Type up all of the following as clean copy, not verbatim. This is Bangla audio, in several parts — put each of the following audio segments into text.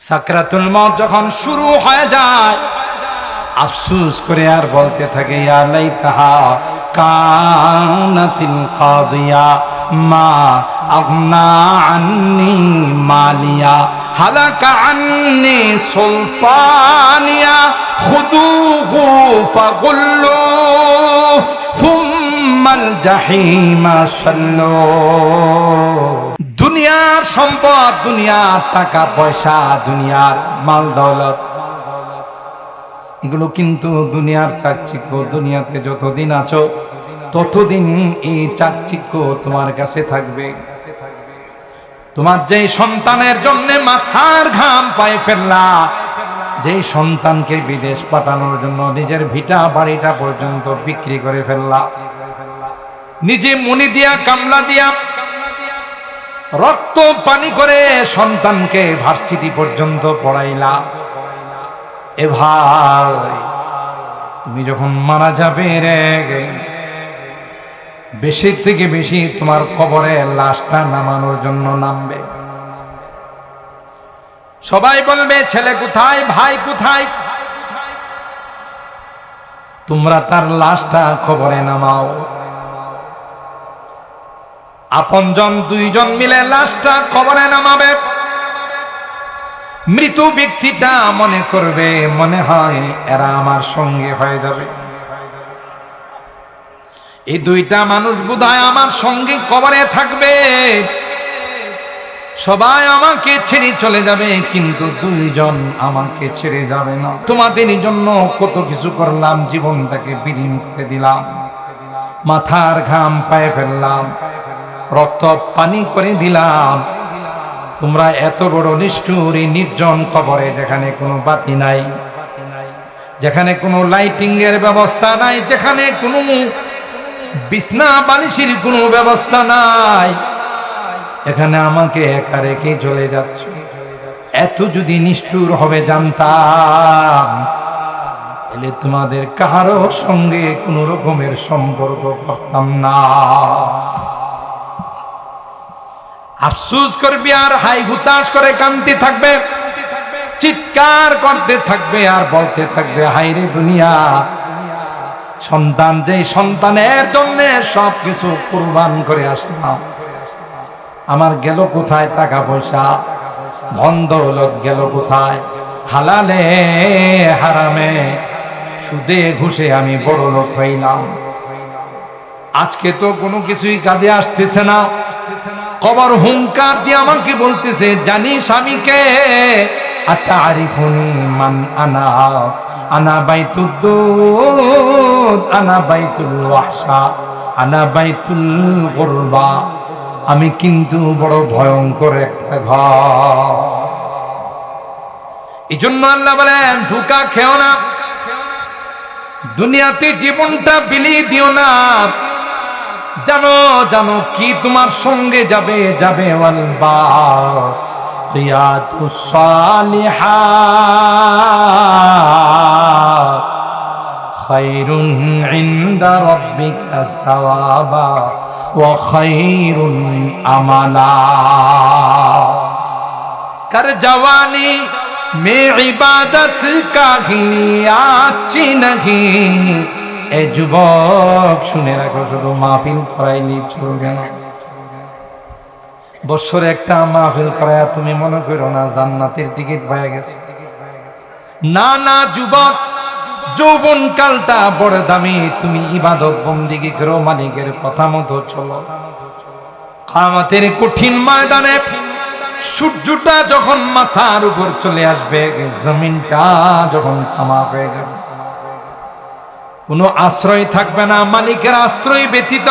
সাকরাতুল মউত যখন শুরু হয়ে যায়, আফসোস করে আর বলতে থাকে, ইয়া লাইতাহা কানাতিল কাদিয়া মা আগনা আন্নি মালিয়া হালাকা আন্নি সুলতানিয়া খুদুহু ফাগুল্লু সুম্মাল জাহিমা সাল্লু। দুনিয়ার সম্পদ, দুনিয়ার টাকা পয়সা, দুনিয়ার মাল দৌলত, এগুলো কিন্তু দুনিয়ার চাকচিক্য। দুনিয়াতে যতদিন আছো ততদিন এই চাকচিক্য তোমার কাছে থাকবে। তোমার যেই সন্তানের জন্য মাথার ঘাম পায়ে ফেললা, যেই সন্তানকে বিদেশ পাঠানোর জন্য নিজের ভিটা বাড়িটা পর্যন্ত বিক্রি করে ফেললা, নিজে মনি দিয়া কামলা দিয়া রক্ত পানি করে সন্তানকে ভার্সিটি পর্যন্ত পড়াইলা, এ ভাই তুমি যখন মারা যাবে রে, বেশি থেকে বেশি তোমার কবরে লাশটা নামানোর জন্য নামবে। সবাই বলবে ছেলে কোথায়, ভাই কোথায়, তোমরা তার লাশটা কবরে নামাও। আপনজন দুইজন মিলে লাশটা কবরে নামাবে। মৃত ব্যক্তিটা মনে করবে, মনে হয় এরা আমার সঙ্গে হয়ে যাবে, এই দুইটা মানুষ বোধহয় আমার সঙ্গে কবরে থাকবে, সবাই আমাকে ছেড়ে চলে যাবে, কিন্তু দুইজন আমাকে ছেড়ে যাবে না। তোমাদের জন্য কত কিছু করলাম, জীবনটাকে বিলীন করে দিলাম, মাথার ঘাম পায়ে ফেললাম, রক্ত পানি করে দিলাম, তোমরা এত বড় নিষ্ঠুর এই নির্জন কবরে, যেখানে কোনো বাতি নাই, যেখানে কোনো লাইটিং এর ব্যবস্থা নাই, যেখানে কোনো বিছনা বালিশের কোনো ব্যবস্থা নাই, এখানে আমাকে একা রেখে চলে যাচ্ছ। এত যদি নিষ্ঠুর হবে জানতাম, তাহলে তোমাদের কারো সঙ্গে কোনো রকমের সম্পর্ক করতাম না। আফসোস করবি আর হাই হুতাশ করে কাঁদতে থাকবে, চিৎকার করতে থাকবে আর বলতে থাকবে, হায় রে দুনিয়া, সন্তান যেই সন্তানের জন্য সবকিছু কুরবান করে আসলাম, আমার গেল কোথায় টাকা পয়সা, ধন দৌলত গেল কোথায়, হালালে হারামে সুদে ঘুষে আমি বড় লোক হইলাম, আজকে তো কোনো কিছুই কাজে আসতেছে না। কবর হুঙ্কার দিয়ে আমাকে বলতেছে, জানিস আমি কে? আতারিফুনি মান আনা, আনা বাইতুদ দুদ, আনা বাইতুল ওয়াহশা, আনা বাইতুল গুরবা, আমি কিন্তু বড় ভয়ঙ্কর একটা ঘর। এই জন্য আল্লাহ বলেন, ধোঁকা খেও না, দুনিয়াতে জীবনটা বিলিয়ে দিও না। জানো জানো কি তোমার সঙ্গে যাবে, যাবে ওয়াল বাকিয়াতুস সালিহাত খায়রুন ইনদা রাব্বিকা সাওয়াবা ওয়া খায়রুন আমালা। कर जवानी में इबादत काहिलिया अच्छी नहीं। এ যুবক শুনে রাখো, শুধু মাহফিল করাইলি চলবে না। বছরে একটা মাহফিল করায়া তুমি মনে করো না জান্নাতের টিকিট পাওয়া গেছে। না না যুবক, যৌবন কালটা বড় দামি, তুমি ইবাদত বন্দেগী করো, মালিকের কথা মতো চলো। কিয়ামতের কঠিন ময়দানে সূর্যটা যখন মাথার উপর চলে আসবে, জমিনটা যখন তামা হয়ে যাবে, কোনো আশ্রয় থাকবে না, মালিকের আশ্রয় ব্যতীত,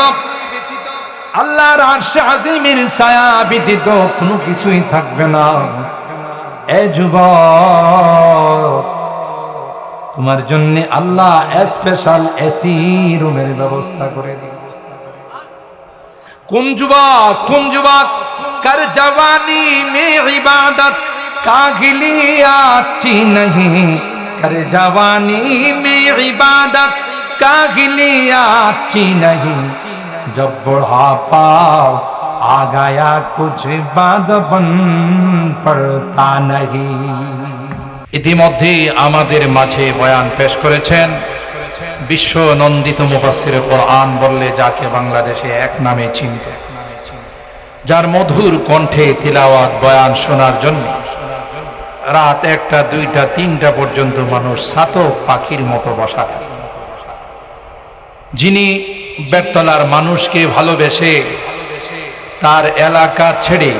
আল্লাহর আরশে আজিমের ছায়া ব্যতীত কোনো কিছুই থাকবে না। এ যুবক, তোমার জন্য আল্লাহ স্পেশাল এসি রুমের ব্যবস্থা করে দিবে। কোন যুবক, কোন যুবক? कर जवानी में इबादत काहिलिया अच्छी नहीं, कर जवानी में इबादत काहिलिया अच्छी नहीं, जब बुढ़ापा आ गया कुछ बात बन पड़ता नहीं। ইতিমধ্যে আমাদের মাঝে বয়ান পেশ করেছেন বিশ্ব নন্দিত মুফাসসিরে কোরআন বললে যাকে বাংলাদেশে এক নামে চিনত, যার মধুর কণ্ঠে তিলাওয়াত বয়ান শোনার জন্য রাত 1টা 2টা 3টা পর্যন্ত মানুষ ছাতক পাখির মতো বসা থাকে, যিনি বেতলার মানুষকে ভালোবেসে তার এলাকা ছেড়ে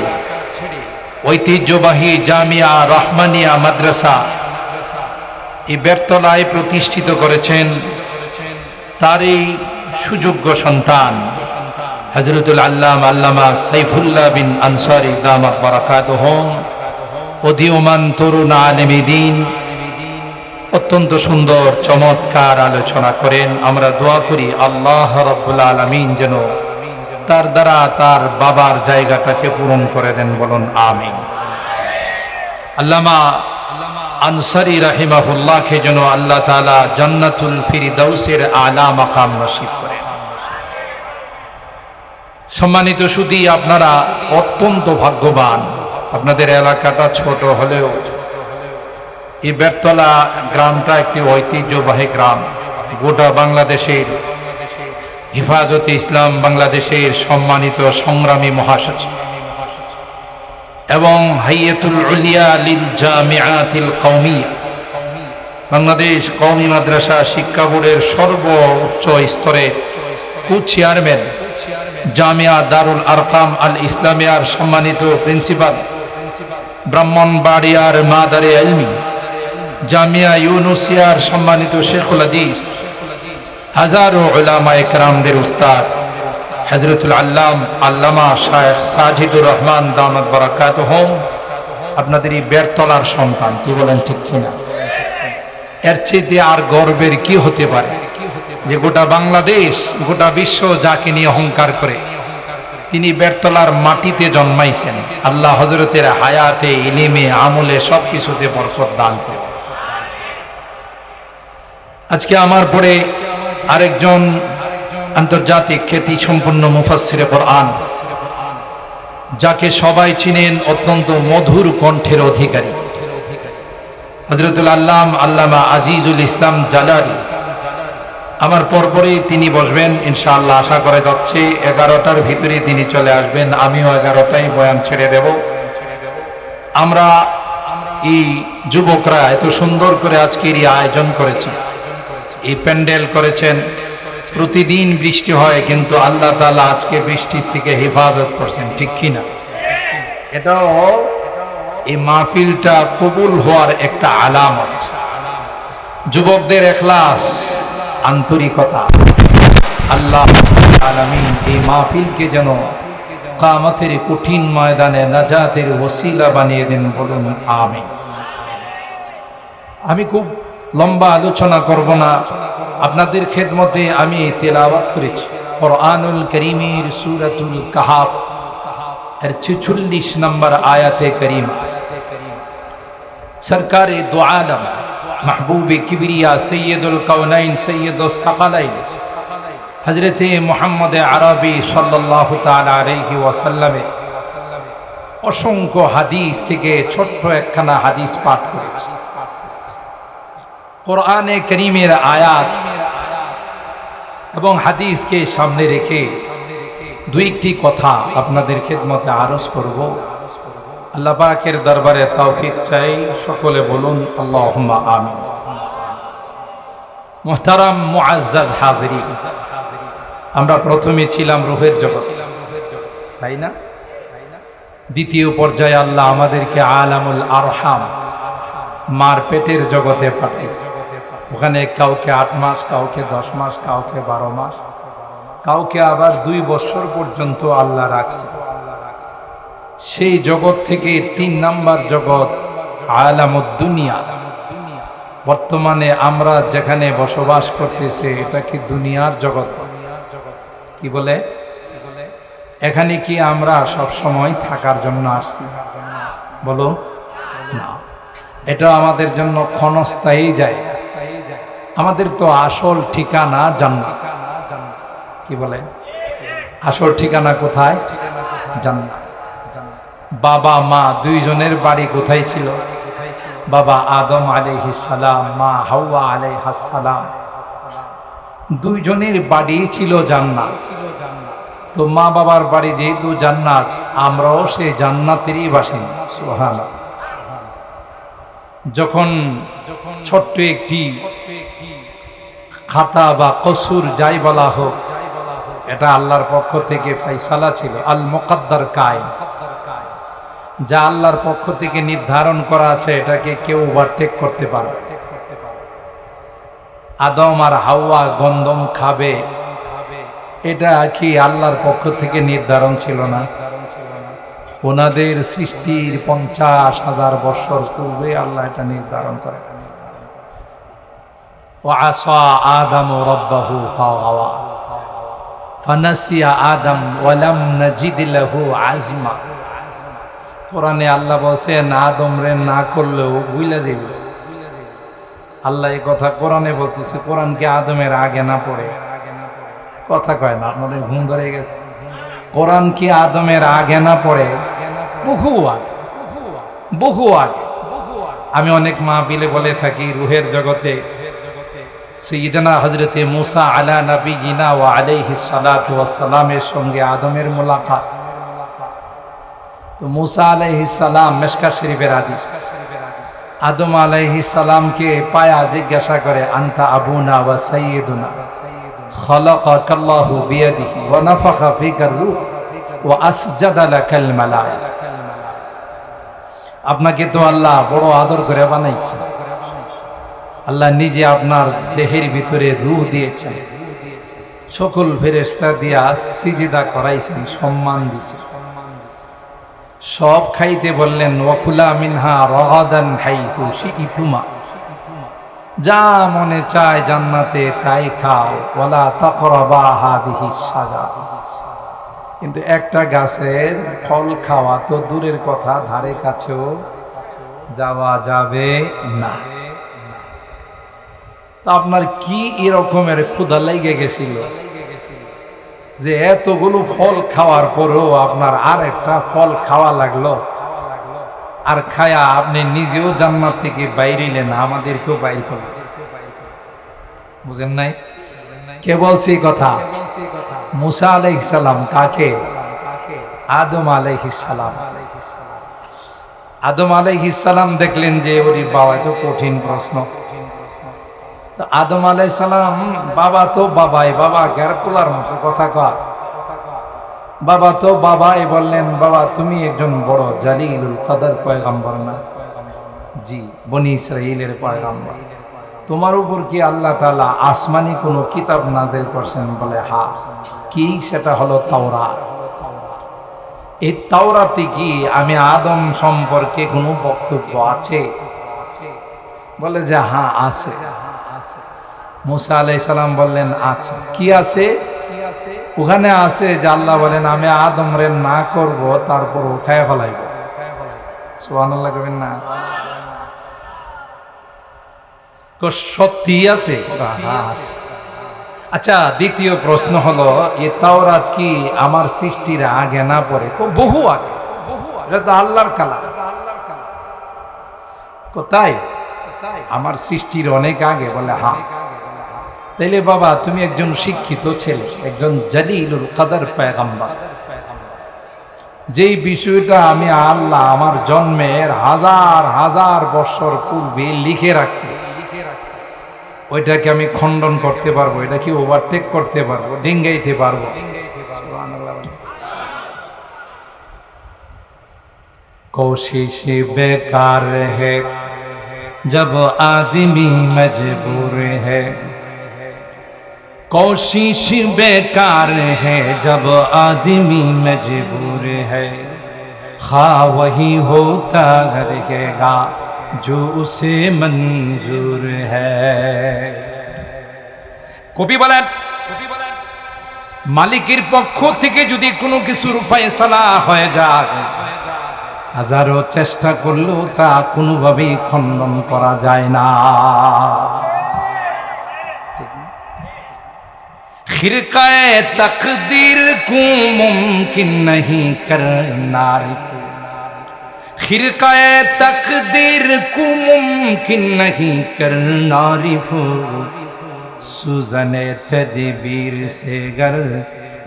ঐতিহ্যবাহী জামিয়া রহমানিয়া মাদ্রাসা এই বেতলায় প্রতিষ্ঠিত করেছেন, তার এই সুযোগ্য সন্তান হযরতুল আল্লামা সাইফুল্লাহ বিন আনসারী দামাত বারাকাতুহুম উদীয়মান তরুণ আলেমে দ্বীন অত্যন্ত সুন্দর চমৎকার আলোচনা করেন। আমরা দোয়া করি আল্লাহ রাব্বুল আলামিন যেন তার দ্বারা তার বাবার জায়গাটাকে পূরণ করে দেন, বলুন আমিন। আল্লামা আনসারী রাহিমাহুল্লাহকে যেন আল্লাহ তাআলা জান্নাতুল ফিরদাউসের আলা মাকাম নসিব করেন। সম্মানিত সুধী, আপনারা অত্যন্ত ভাগ্যবান। আপনাদের এলাকাটা ছোট হলেও এই বেতলা গ্রামটা একটি ঐতিহ্যবাহী গ্রাম। গোটা বাংলাদেশের হিফাজতে ইসলাম বাংলাদেশের সম্মানিত সংগ্রামী মহাসচিব এবং হাইয়াতুল উলিয়া লিল জামিআতিল কওমিয়া বাংলাদেশ কওমি মাদ্রাসা শিক্ষা বোর্ডের সর্বোচ্চ স্তরের চেয়ারম্যান, জামিয়া দারুল আরকাম আল ইসলামিয়ার সম্মানিত প্রিন্সিপাল, ব্রাহ্মণবাড়িয়ার মাদারে ইলমি, জামিয়া ইউনুসিয়ার সম্মানিত শেখুল হাদিস, হাজারো উলামায়ে কেরামদের উস্তাদ হযরতুল আল্লামা শায়েখ সাজিদুর রহমান দামাত বারাকাতুহুম আপনাদের এই বেরতলার সন্তান। কি বলেন, ঠিক কিনা? এর চেয়ে আর গর্বের কি হতে পারে যে গোটা বাংলাদেশ, গোটা বিশ্ব যাকে নিয়ে অহংকার করে, তিনি বেরতলার মাটিতে জন্মাইছেন। আল্লাহ হযরতের হায়াতে, ইলমে, আমলে সবকিছুতে বরকত দান করে। আজকে আমার পরে আরেকজন আন্তর্জাতিক খ্যাতি সম্পন্ন মুফাসসিরে কোরআন, যাকে সবাই চিনেন, অত্যন্ত মধুর কণ্ঠের অধিকারী হযরতুল আল্লামা আজিজুল ইসলাম জালালি। আমার পরপরেই তিনি বসবেন ইনশাআল্লাহ। আশা করা যাচ্ছে 11টার ভিতরে তিনি চলে আসবেন। আমিও 11টায় বয়ান ছেড়ে দেব। আমরা এই যুবকরা এত সুন্দর করে আজকের এই আয়োজন করেছি, এই প্যান্ডেল করেছেন। প্রতিদিন বৃষ্টি হয়, কিন্তু আল্লাহ তাআলা আজকে বৃষ্টির থেকে হেফাজত করছেন, ঠিক কিনা? এটাও এই মাহফিলটা কবুল হওয়ার একটা আলামত। যুবকদের ইখলাস, আন্তরিকতা, আল্লাহ আলামিন এই মাহফিলকে যেন কিয়ামতের কঠিন ময়দানে নাজাতের ওসিলা বানিয়ে দেন, বলুন আমিন। আমি খুব লম্বা আলোচনা করব না। আপনাদের খেদমতে আমি তেলাওয়াত করেছি কোরআনুল কারীমের সূরাতুল কাহাফ এর 46 নম্বর আয়াতে কারীমা। সরকারে দু আলম, মাহবুবে কিবরিয়া, সৈয়দুল কাউনাইন, সৈয়দুস সাকালাইন হযরতে মুহাম্মদ আরবি সাল্লাল্লাহু তাআলা আলাইহি ওয়াসাল্লামের অসংখ্য হাদিস থেকে ছোট্ট একখানা হাদিস পাঠ করেছি। কোরআনে কারীমের আয়াত এবং হাদিসকে সামনে রেখে দুইটি কথা আপনাদের খেদমতে আরজ করব। আল্লাহ পাকের দরবারে তৌফিক চাই। সকলে বলুন আল্লাহুম্মা আমিন। মুহতারাম মুআজ্জাজ হাজিরিন, আমরা প্রথমে ছিলাম রূহের জগৎ, তাই না? দ্বিতীয় পর্যায়ে আল্লাহ আমাদেরকে আলামুল আরহাম, মার পেটের জগতে পাঠিয়েছে। ওখানে কাউকে 8 মাস, কাউকে 10 মাস, কাউকে 12 মাস, কাউকে আবার 2 বছর পর্যন্ত আল্লাহ রাখছে। সেই জগৎ থেকে 3 নাম্বার জগৎ আলামুদ দুনিয়া। বর্তমানে আমরা যেখানে বসবাস করতেছি এটা কি দুনিয়ার জগৎ? কি বলে? এখানে কি আমরা সব সময় থাকার জন্য আসছি? বলো না, এটা আমাদের জন্য ক্ষণস্থায়ী যায়। আমাদের তো আসল ঠিকানা জান্নাত। কি বলে? আসল ঠিকানা কোথায়? জান্নাত। বাবা মা দুইজনের বাড়ি কোথায় ছিল? বাবা আদম আলাইহিস সালাম, মা হাওয়া আলাইহাস সালাম, দুইজনের বাড়ি ছিল জান্নাত। তো মা বাবার বাড়ি যেহেতু জান্নাত, আমরাও সেই জান্নাতেরই বাসিন্দা। সুবহানাল্লাহ। যখন ছোট্ট একটি খাতা বা কসুর যাই বলা হোক, এটা আল্লাহর পক্ষ থেকে ফাইসালা ছিল, আল মুকাদ্দার কায়েম, যা আল্লাহর পক্ষ থেকে নির্ধারণ করা আছে, এটাকে কেউ ওভারটেক করতে পারবে। আদম আর হাওয়া গন্ধম খাবে, এটা কি আল্লাহর পক্ষ থেকে নির্ধারণ ছিল না? ওনাদের সৃষ্টির 50,000 বছর পূর্বে আল্লাহ এটা নির্ধারণ করে। ওয়াসা আদম রাব্বাহু ফাগাওয়া ফানাসিয়া আদম ওয়ালাম নাজিদ লাহু আজমা। কোরআনে আল্লাহ বলছেন আদম রে না করলেও ভুলে যাবে। আল্লাহ এই কথা কোরআনে বলতেছে। কোরআন কি আদমের আগে না পড়ে? কথা কয় না, আপনাদের ঘুম ধরে গেছে। কোরআন কি আদমের আগে না পড়ে? বহু আগে, বহু আগে। আমি অনেক মাহফিলে বলে থাকি, রুহের জগতে সাইয়্যিদানা হযরতে মুসা আলা নবিয়িনা ওয়া আলাইহিস সালাতু ওয়াস সালামের সঙ্গে আদমের মুলাকাত। তো মুসা আলাইহিস সালাম, মিশকাত শরীফের হাদিস, আদম আলাইহিস সালামকে পায়া জিজ্ঞাসা করে, আনতা আবুনা ওয়া সাইয়্যিদুনা খালাকাকাল্লাহু বিয়াদিহি ওয়া নাফাখা ফিকার রূহ ওয়া আসজাদা লাকাল মালায়েকা। আপনাকে তো আল্লাহ বড় আদর করে বানাইছে। আল্লাহ নিজে আপনার দেহের ভিতরে রূহ দিয়েছেন, সকল ফেরেশতা দিয়া সিজদা করাইছেন, সম্মান দিয়েছেন। সব খাইতে বললেন, ওয়াকুলা মিনহা রাগাদান হাইথু শিইতুমা, যা মনে চায় জান্নাতে তাই খাও, ওয়ালা তাকরাবা হাদিহিস শাজারা। কিন্তু একটা গাছের ফল খাওয়া তো দূরের কথা, ধারে কাছেও যাওয়া যাবে না। তা আপনার কি এরকমের ক্ষুধা লেগে গেছিল যে এতগুলো ফল খাওয়ার পরেও আপনার আর একটা ফল খাওয়া লাগলো? আর খায়া আপনি নিজেও জান্নাত থেকে বাইরিলেন, আমাদেরকেও বাইর করলেন। বুঝেন নাই? কে বলছে এই কথা? মুসা আলাইহিস সালাম। কাকে? আদম আলাইহিস সালাম। আদম আলাইহিস সালাম দেখলেন যে ওরে বাবা, এত কঠিন প্রশ্ন। তো আদম আলাইহিস সালাম, বাবা তো বাবাই, বাবা গ্যার পোলার মতো কথা কয়, বাবা তো বাবাই বললেন, বাবা তুমি একজন বড় জালিলুল কদর পয়গম্বর না? জি, বনি ইসরাইলের পয়গম্বর। তোমার উপর কি আল্লাহ তাআলা আসমানি কোনো কিতাব নাজিল করছেন? বলে হ্যাঁ। কি? সেটা হলো তাওরাত। এই তাওরাতে কি আমি আদম সম্পর্কে কোনো বক্তব্য আছে? বলে যে হ্যাঁ আছে। মুসা আলাইহিস সালাম বললেন আছে। কি আছে? ওখানে আছে যে আল্লাহ বলেন আমি আদম রে না করব, তারপর উঠায় ফেলাইব। সুবহানাল্লাহ কবেন না? সত্যি আছে? হ্যাঁ আছে। আচ্ছা, দ্বিতীয় প্রশ্ন হলো, এই তাওরাত কি আমার সৃষ্টির আগে না পরে? বহু আগে। এটা তো আল্লাহর কালাম। কোথায়? আমার সৃষ্টির অনেক আগে। বলে হ্যাঁ। তাইলে বাবা তুমি একজন শিক্ষিত ছেলে, একজন জালিলুল কদর পয়গম্বর, যেই বিষয়টা আমি আল্লাহ আমার জন্মের হাজার হাজার বছর পূর্বে লিখে রাখছি, ওইটাকে আমি খণ্ডন করতে পারবো? এটা কি ওভারটেক করতে পারবো? ডিঙ্গাইতে পারবো? কোশিশ বেকার হে জব আদমি মজবুর হে, कोशिश बेकार है जब आदमी मजबूर है, खा वही होता रहेगा जो उसे मंजूर है। কবি বলেন, মালিকের পক্ষ থেকে যদি কোনো কিছুর ফয়সালা হয়ে যায়, হাজারো চেষ্টা করলেও তা কোনোভাবেই খণ্ডন করা যায় না। खिरकाए तकदीर को मुमकिन नहीं करना रिफू, खिरकाए तकदीर को मुमकिन नहीं करना रिफू, सूजने तदबीर से गर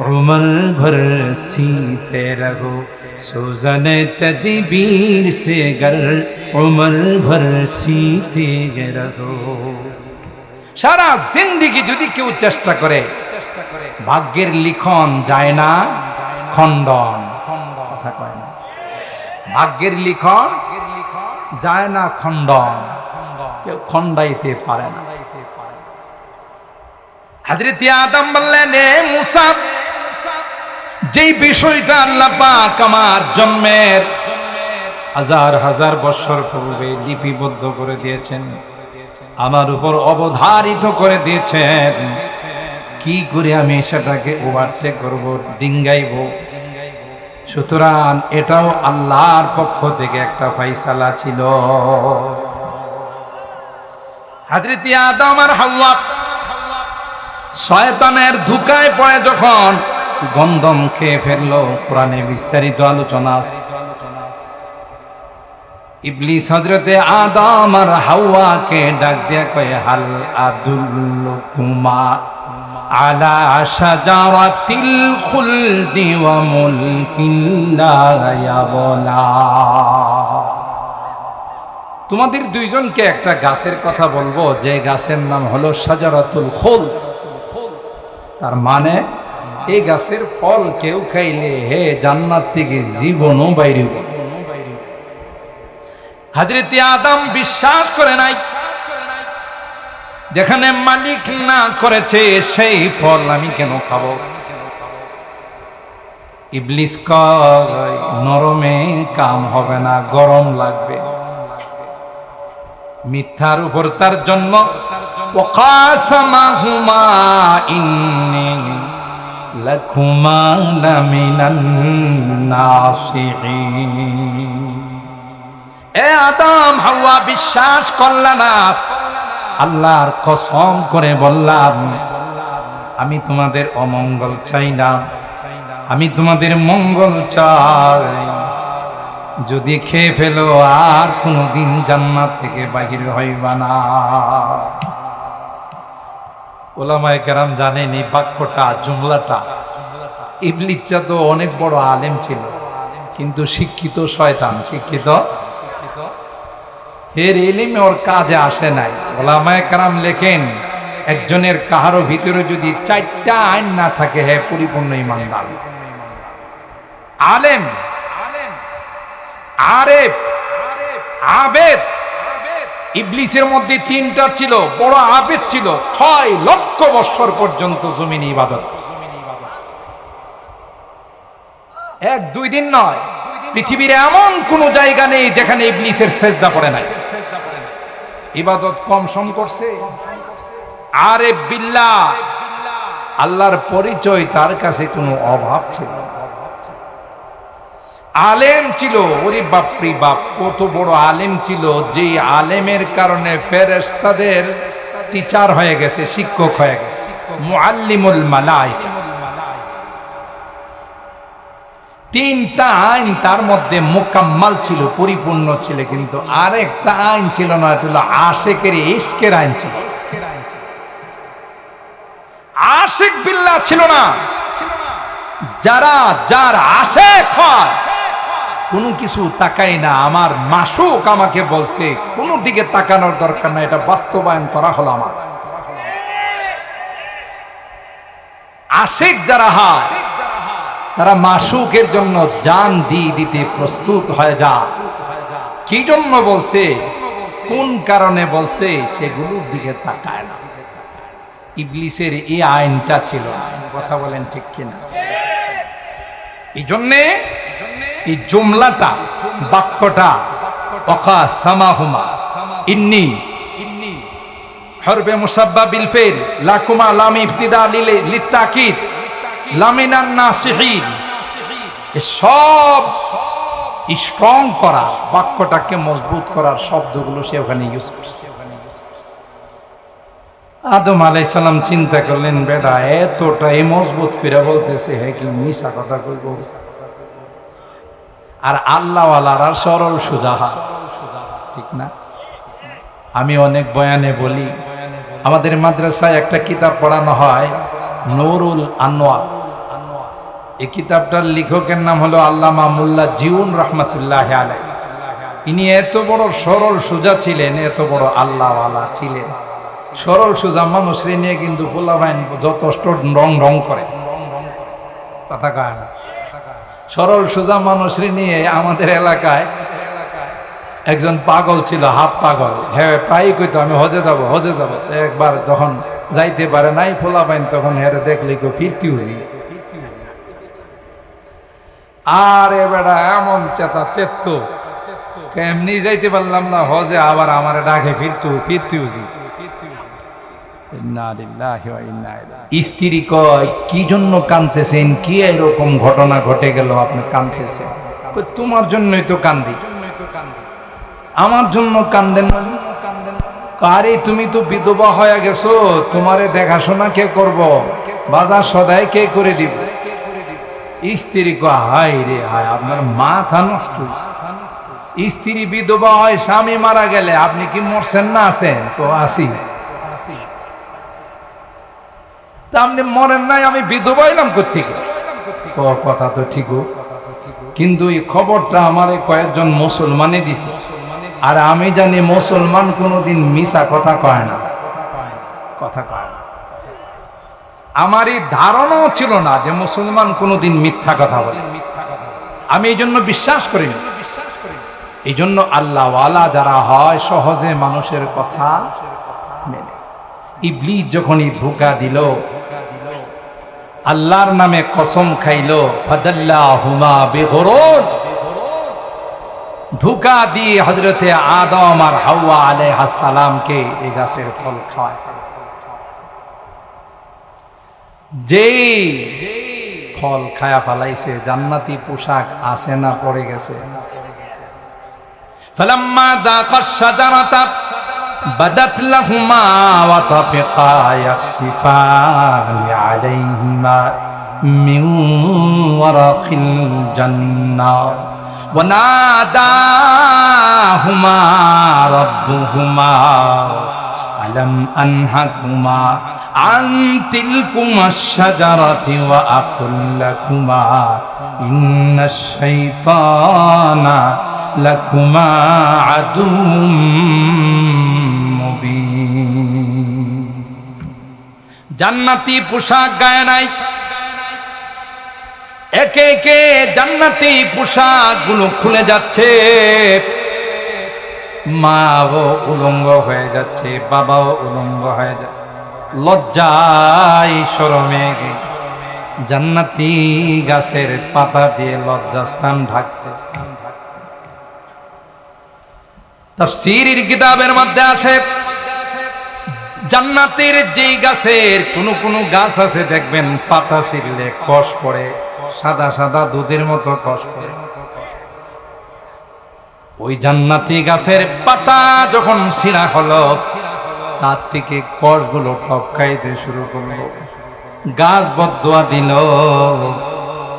उम्र भर सीते रहो, सूजने तदबीर से गर उम्र भर सीते रहो। সারা জিন্দেগি যদি কেউ চেষ্টা করে, ভাগ্যের লিখন যায় না খণ্ডন, কথা কয় না, ভাগ্যের লিখন যায় না খণ্ডন, কেউ খণ্ডাইতে পারে না। হযরত আদম বললেন, এ মুসা, যেই বিষয়টা আল্লাহ পাক আমার জন্মের হাজার হাজার বছর পূর্বে লিপিবদ্ধ করে দিয়েছেন, আমার উপর অবধারিত করে দিয়েছেন, কি করে আমি সেটাকে ওভারটেক করব, ডিঙ্গাইব। সুতরাং এটাও আল্লাহর পক্ষ থেকে একটা ফয়সালা ছিল। হযরত আদম আর হাওয়া শয়তানের ধোঁকায় পড়ে যখন গন্ধম খেয়ে ফেললো, কোরআনে বিস্তারিত আলোচনা আছে। ইবলিস হযরতে আদম আর হাওয়াকে ডাক দিয়া কয়, হাল আদুল্লুকুমা আলা শাজারাতিল খুলদি ওয়া মুলকিন লা ইয়াবলা। তোমাদের দুইজনকে একটা গাছের কথা বলবো, যে গাছের নাম হলো শাজারাতুল খুলদ। তার মানে এই গাছের ফল কেউ খাইলে হে জান্নাত থেকে জীবনও বাইরে হবে। হযরত আদম বিশ্বাস করে নাই, যেখানে মালিক না করেছে সেই ফল আমি কেন খাবো। ইবলিস কয়, নরমে কাম হবে না, গরম লাগবে। মিথ্যার উপর তার জন্ম। ওয়াকাসামাহুমা ইন্নী লাকুমা লামিনান নাসিহিন। এ আদম হাওয়া, বিশ্বাস করলা না, আল্লাহর কসম করে বললাম, আমি তোমাদের অমঙ্গল চাই না, আমি তোমাদের মঙ্গল চাই। যদি খেয়ে ফেলো আর কোনদিন জান্নাত থেকে বাহির হইবা না। ওলামায়ে কেরাম জানেন এই বাক্যটা, জুমলাটা, ইবলিস তো অনেক বড় আলেম ছিল, কিন্তু শিক্ষিত শয়তান, শিক্ষিত, এর ইলমে ওর কাজে আসে নাই। ওলামায়ে কেরাম লেখেন, একজনের কাহারো ভিতরে যদি 4টা আইন না থাকে, হে পরিপূর্ণ ঈমানদার। আলেম, আরেফ, আবেদ। ইবলিসের মধ্যে 3টা ছিল, বড় আবেদ ছিল, 6 লক্ষ বছর পর্যন্ত জমিনে ইবাদত। 1-2 দিন নয়, পৃথিবীর এমন কোন জায়গা নেই যেখানে ইবলিসের সেজদা পড়ে নাই। ইবাদত কম সম করছে। আরেফ বিল্লাহ, আল্লাহর পরিচয় তার কাছে কোনো অভাব ছিল না। আলেম ছিল, ওরে বাপরে বাপ, কত বড় আলেম ছিল, যে আলেমের কারণে ফেরেশতাদের টিচার হয়ে গেছে, শিক্ষক হয়ে গেছে, মুআল্লিমুল মালায়েকা। 3টা আইন তার মধ্যে মোকাম্মাল ছিল, পরিপূর্ণ ছিল, কিন্তু আরেকটা আইন ছিল না, এটা হলো আশিকের ইশকের আইন ছিল। আশিক বিল্লাহ ছিল না। যার আশিক হয়, কোনো কিছু তাকাই না, আমার মাসুক আমাকে বলছে, কোনো দিকে তাকানোর দরকার না, এটা বাস্তবায়ন করা হলো আমার। আশিক যারা হয়, তারা মাসুকের জন্য জান দিতে প্রস্তুত হয়ে যায়। কি জন্য বলছে, কোন কারণে বলছে, সেগুলোর দিকে তাকায় না। ইবলিসের এই আইনটা ছিল, কথা বলেন ঠিক কিনা? এই জন্যে এই জুমলাটা, বাক্যটা, ওয়াকাসামাহুমা ইন্নী হরফে মুসাব্বা বিল ফিল, লাকুমা লাম ইবতিদা লিতাকিদ, লামিনান নাসিহিন, সব স্ট্রং করা, বাক্যটাকে মজবুত করার শব্দগুলো সে ওখানে ইউজ করছে। আদম আলাইহিস সালাম চিন্তা করলেন, বেটা এতটাই মজবুত করে বলতেছে, হ্যাঁ কি মিশা কথা কইব? আর আল্লাহওয়ালারা সরল সোজা, ঠিক না? আমি অনেক বয়ানে বলি, আমাদের মাদ্রাসায় একটা কিতাব পড়ানো হয়, নুরুল আনোয়ার। এই কিতাবটার লেখকের নাম হলো আল্লামা মোল্লা জিউন রহমাতুল্লাহ আলাইহি। ইনি এত বড় সরল সোজা ছিলেন, এত বড় আল্লাহওয়ালা ছিলেন। সরল সোজা মানুষের নিয়ে কিন্তু পোলাপাইন যথেষ্ট রং করে, কথা কয় না। সরল সোজা মানুষের নিয়ে আমাদের এলাকায় একজন পাগল ছিল, হাফ পাগল। হ্যাঁ, প্রায়ই কইতো আমি হজে যাব, হজে যাব। একবার যখন যাইতে পারে নাই পোলাপাইন, তখন হেরে দেখলি কেউ ফিরতি উজি। আর এবারে এমন চেতা চেত, এমনি যাইতে পারলাম না হজে, আবার আমার ডাকে ফিরতি উজি। স্ত্রী কয়, কি জন্য কাঁদতেছেন? কি এরকম ঘটনা ঘটে গেল আপনি কাঁদতেছেন? তোমার জন্যই তো কান্দি। আমার জন্য কান্দেন? আরে তুমি তো বিধবা হয়ে গেছো, তোমারে দেখাশোনা কে করব? বাজার সদাই কে করে দিব? স্ত্রী কয়, হাই রে হায়, আপনার মাথা নষ্ট। স্ত্রী বিধবা হয়, স্বামী মারা গেলে আপনি কি মরছেন না আছেন? তো আসি। তা আপনি মরেন নাই, আমি বিধবা হইলাম কোত্থেকে? কথা তো ঠিক, কিন্তু এই খবরটা আমারে কয়েকজন মুসলমানে দিছে। আর আমি জানি মুসলমান কোনোদিন মিছা কথা কয় না, কথা কয় না। আমার এই ধারণাও ছিল না যে মুসলমান কোনোদিন মিথ্যা কথা বলে। আমি এই জন্য বিশ্বাস করি না। এই জন্য আল্লাহওয়ালা যারা হয় সহজে মানুষের কথা মেনে। ইবলিস যখনই ধোঁকা দিল, আল্লাহর নামে কসম খাইল, ফাদাল্লাহুমা বিগুরুর, ধোঁকা দিয়ে হযরতে আদম আর হাওয়া আলাইহিস সালামকে এই গাছের ফল খাওয়ায়। যেই ফল খায়া ফেলাইছে, জান্নাতি পোশাক আছে না পড়ে গেছে। ফালাম্মা যাকাশ শাজারাতা বাদাত লাহুমা ওয়া তাফিকা ইয়াখসিফানি আলাইহিমা মিন ওয়ারাকিল জান্নাহ ওয়া নাদাহুমা রাব্বুহুমা আলাম আনহাকুমা আন তিলকুমাশ শাজারাতি ওয়া আকুল লাকুমা ইন্নাশ শাইতানা লাকুমা আদুম মুবিন। জান্নাতি পোশাক গায়ে নাই, একে একে জান্নাতি পোশাক গুলো খুলে যাচ্ছে। মাও উলঙ্গ হয়ে যাচ্ছে, বাবাও উলঙ্গ হয়ে যাচ্ছে। লজ্জায় শরমে জান্নাতি গাছের পাতা দিয়ে লজ্জাস্থান ঢাকছে। তাফসীরের কিতাবের মধ্যে আসে, জান্নাতের যেই গাছের কোন গাছ আছে দেখবেন পাতা ছিঁড়লে কষ পড়ে, সাদা সাদা দুধের মতো কষ পড়ে। ওই জান্নাতি গাছের পাতা যখন ছিঁড়া হলো, তার থেকে কষগুলো টপকাইতে শুরু করলো। গাছ বদদুয়া দিল,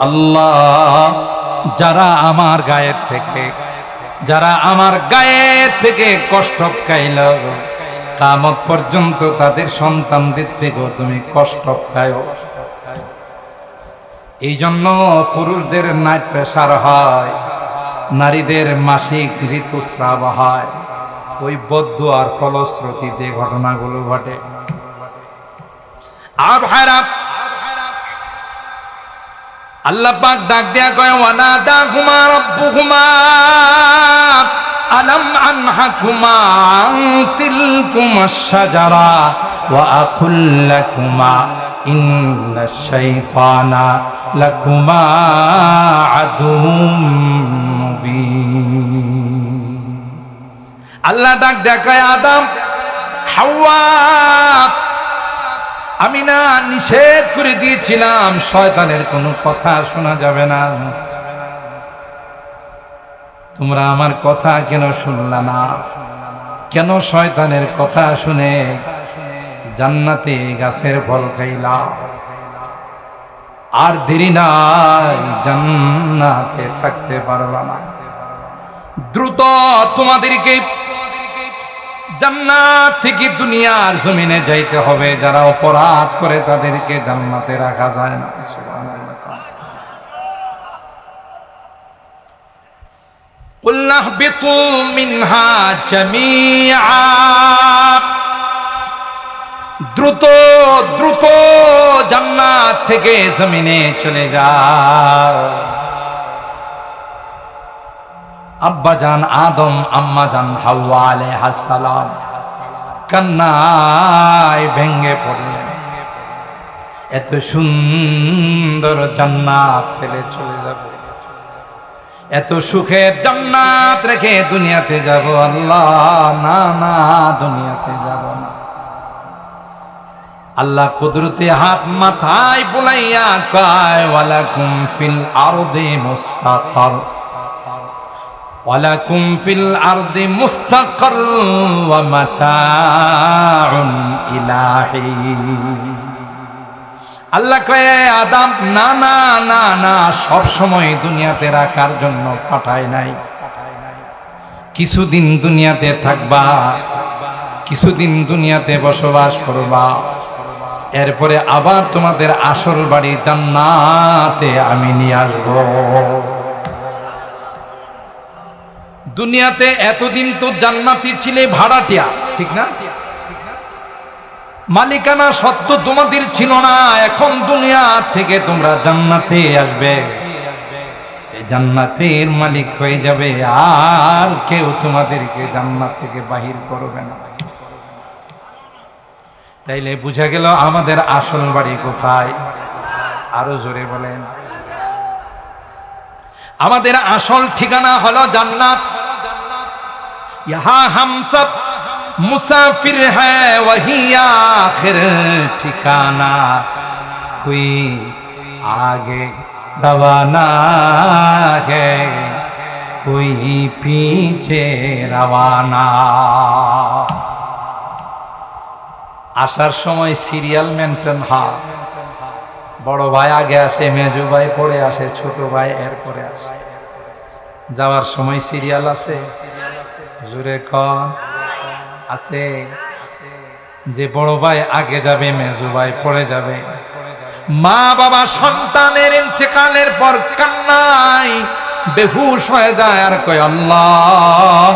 আল্লাহ যারা আমার গায়ের থেকে কষ্ট খাইল, কিয়ামত পর্যন্ত তাদের সন্তানদের থেকেও তুমি কষ্ট খাও। এই জন্য পুরুষদের নাইট প্রেসার হয়, নারীদের মাসিক ঋতুস্রাব হয়, ওই বদদুয়ার ফলশ্রুতিতে ঘটনাগুলো ঘটে। আর ভাইরা, আল্লাহ পাক ডাক দেয়া কয়, ওয়ানাদাহুমা রাব্বুহুমা আলাম আনহাকুমা আন তিলকুমাশ শাজারা ওয়া আকুল লাকুমা ইন্নাশ শাইতানা লাকুমা আদুম মুবিন। আল্লাহ ডাক দেয়া কয়, আদম হাওয়া, আমি না নিষেধ করে দিয়েছিলাম শয়তানের কোনো কথা শোনা যাবে না, তোমরা আমার কথা কেন শুনলা না? কেন শয়তানের কথা শুনে জান্নাতে গাছের ফল খাইলা, আর দেরি নাই, জান্নাতে থাকতে পারবা না। দ্রুত তোমাদেরকে জান্নাত থেকে দুনিয়ার জমিনে যাইতে হবে। যারা অপরাধ করে তাদেরকে জান্নাতে রাখা যায় না। সুবহানাল্লাহ। কুল নাহবিতু মিনহা জামিআ, দ্রুত দ্রুত জান্নাত থেকে জমিনে চলে যাও। আব্বাজান আদম, আম্মাজান হাওয়া আলাইহিস সালাম কান্নায় ভেঙে পড়লেন। এত সুন্দর জান্নাত ফেলে চলে যাব, এত সুখের জান্নাত রেখে দুনিয়াতে যাব? আল্লাহ, না না, দুনিয়াতে যাব না। আল্লাহ কুদরতি হাত মাথায় বুলাইয়া কয়, ওয়ালাকুম ফিল আরদি মুস্তাকার, ওয়ালাকুম ফিল আরদি মুস্তাকার ওয়া মাতাউন ইলাহি। আল্লাহ কয়, আদম, না না না না, সব সময় দুনিয়াতে রাখার জন্য পাঠায় নাই। কিছুদিন দুনিয়াতে থাকবা, কিছুদিন দুনিয়াতে বসবাস করবা, এরপরে আবার তোমাদের আসল বাড়ি জান্নাতে আমি নিয়ে আসব। দুনিয়াতে এতদিন তো জান্নাতি ছিলে ভাড়াটিয়া, ঠিক না? মালিকানা সত্য তোমাদের ছিল না। এখন দুনিয়া থেকে তোমরা জান্নাতে আসবে, এই জান্নাতের মালিক হয়ে যাবে, আর কেউ তোমাদেরকে জান্নাত থেকে বাহির করবে না। তাইলে বুঝা গেল আমাদের আসল বাড়ি কোথায়? আরো জোরে বলেন। আমাদের আসল ঠিকানা হলো জান্নাত। ইহা হাম সব মুসাফির হ্যায়, ওহি আখির ঠিকানা, কোই আগে রওয়ানা হ্যায়, কোই পিছে রওয়ানা। আসার সময় সিরিয়াল মেনটেন হয়, বড় ভাই আগে আসে, মেজো ভাই পরে আসে, ছোট ভাই এরপরে আসে। যাওয়ার সময় সিরিয়াল আছে, জোরে কন আছে, যে বড় ভাই আগে যাবে, মেজো ভাই পরে যাবে। মা বাবা সন্তানের ইন্তেকালের পর কান্নায় বেহুশ হয়ে যায়, আর কয়, আল্লাহ,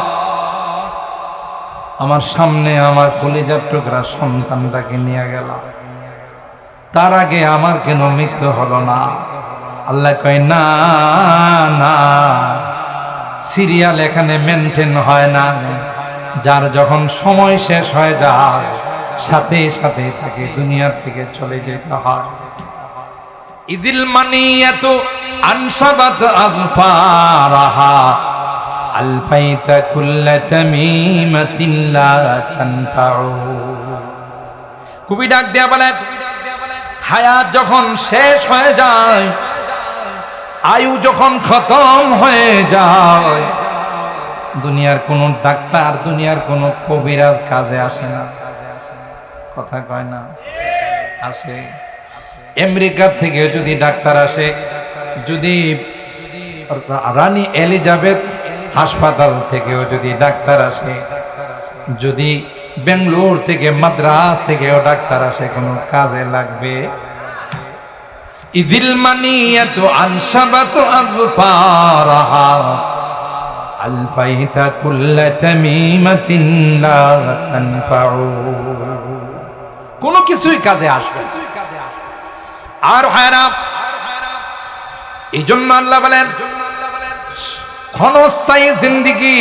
আমার সামনে আমার কলিজার টুকরা সন্তানটাকে নিয়ে গেল, তার আগে আমার কেন মৃত্যু হলো না? আল্লাহ কয়, না না, সিরিয়াল এখানে মেনটেন হয় না। যার যখন সময় শেষ হয়ে যায়, সাথে সাথে তাকে দুনিয়া থেকে চলে যেতে হয়। ইদিল মানিয়াতু আনসাবাত আযফারাহা, আলফাইতা কুল্লা তামিমাতিন লা তানফাউ। কবি ডাক দেয়া বলে, হায়াত যখন শেষ হয়ে যায়, আয়ু যখন খতম হয়ে যায়, দুনিয়ার কোন ডাক্তার, দুনিয়ার কোন কবিরাজ কাজে আসে না। কথা কয় না? আসে। আমেরিকা থেকে যদি ডাক্তার আসে, যদি রানী এলিজাবেথ হাসপাতাল থেকেও যদি ডাক্তার আসে, যদি বেঙ্গালুরু থেকে, মাদ্রাস থেকেও ডাক্তার আসে, কোনো কাজে লাগবে? ইদিল মানিয়াতু আনসাবাতু আযফারাহা, আলফাইতা কুল্লা তামিমাতিন লা তানফাউ। কোনো কিছুই কাজে আসবে। আর হায়রা, এই জন্য আল্লাহ বলেন, ক্ষণস্থায়ী জিন্দেগি,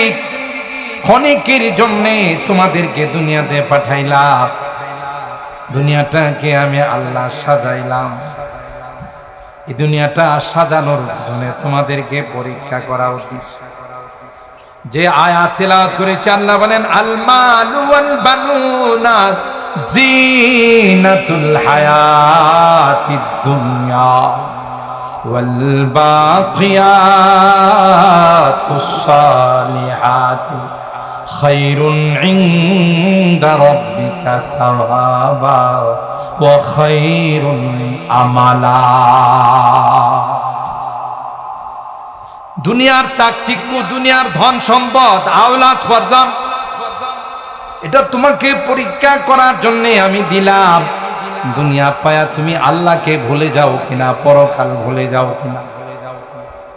ক্ষণিকের জন্য তোমাদেরকে দুনিয়াতে পাঠাইলাম। দুনিয়াটাকে আমি আল্লাহ সাজাইলাম। এই দুনিয়াটা সাজানোর জন্য তোমাদেরকে পরীক্ষা করা উচিত। যে আয়াত তেলাওয়াত করেছে, আল্লাহ বলেন, আল মালু ওয়াল বানুনা জিনাতুল হায়াতিদ দুনিয়া ওয়াল বাকিয়াতুস সালিহাতু খায়রুন ইনদা রাব্বিকা সাওয়াবা ওয়া খায়রুন আমালা। দুনিয়ার চাকচিক্য, দুনিয়ার ধন সম্পদ, আওলাদ ফরজান, এটা তোমাকে পরীক্ষা করার জন্য আমি দিলাম। দুনিয়া পায়া তুমি আল্লাহকে ভুলে যাও কিনা, পরকাল ভুলে যাও কিনা,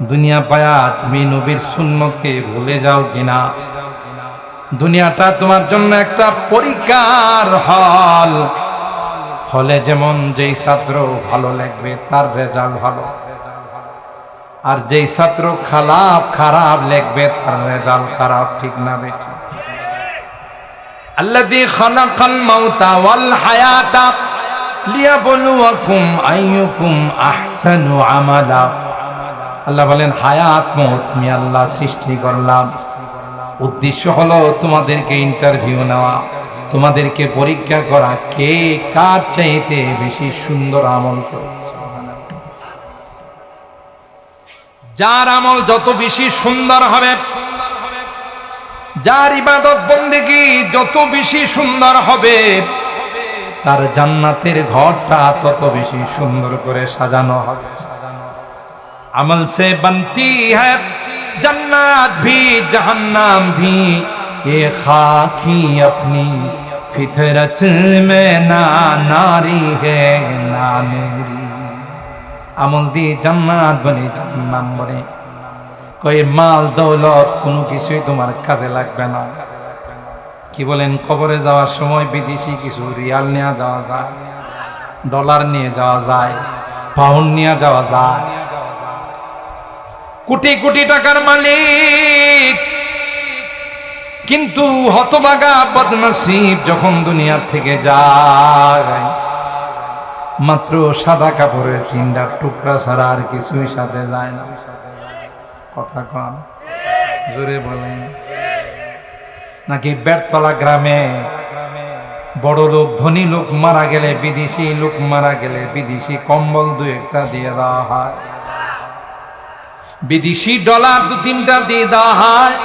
দুনিয়া পায়া তুমি নবীর সুন্নতকে ভুলে যাও কিনা। দুনিয়াটা তোমার জন্য একটা পরীক্ষার হল। হলে যেমন যেই ছাত্র ভালো লাগবে তার রেজাল্ট ভালো, আর যেই ছাত্র খারাপ লিখবে তার রেজাল্ট খারাপ। ঠিক না বেঠিক? আল্লাযী খালাকাল মাউতা ওয়াল হায়াতা লিয়াবলুয়াকুম আইয়ুকুম আহসানু আমালা। আল্লাহ বলেন হায়াত মওত আমি আল্লাহ সৃষ্টি করলাম, উদ্দেশ্য হলো তোমাদেরকে ইন্টারভিউ নেওয়া, তোমাদেরকে পরীক্ষা করা কে কার চাইতে বেশি সুন্দর আমল করে। যার আমল যত বেশি সুন্দর হবে, যার ইবাদত বন্দেগী যত বেশি সুন্দর হবে, তার জান্নাতের ঘরটা তত বেশি সুন্দর করে সাজানো হবে। আমল সে বনতি হ্যায় जन्नत भी जहन्नम भी, ये खाकी अपनी फितरत में ना नारी है ना नूरी। আমল দিয়ে জান্নাত বনে জাহান্নাম বনে। কই মাল দৌলত কোনো কিছুই তোমার কাজে লাগবে না। কি বলেন? কবরে যাওয়ার সময় বিদেশি কিছু রিয়াল নিয়ে যাওয়া যায়, ডলার নিয়ে যাওয়া যায়, পাউন্ড নিয়ে যাওয়া যায়। কোটি কোটি টাকার মালিক, কিন্তু হতভাগা বদনসিব যখন দুনিয়ার থেকে যায়, মাত্র সাদা কাপড়ের 3টা টুকরা ছাড়া আর কিছুই সাথে যায় না। কথা কন, জোরে বলেন। নাকি বেড়তলা গ্রামে বড় লোক ধনী লোক মারা গেলে, বিদেশি লোক মারা গেলে বিদেশি কম্বল 2-1টা দিয়ে দেওয়া হয়, বিদেশি ডলার 2-3টা দিয়ে দেওয়া হয়।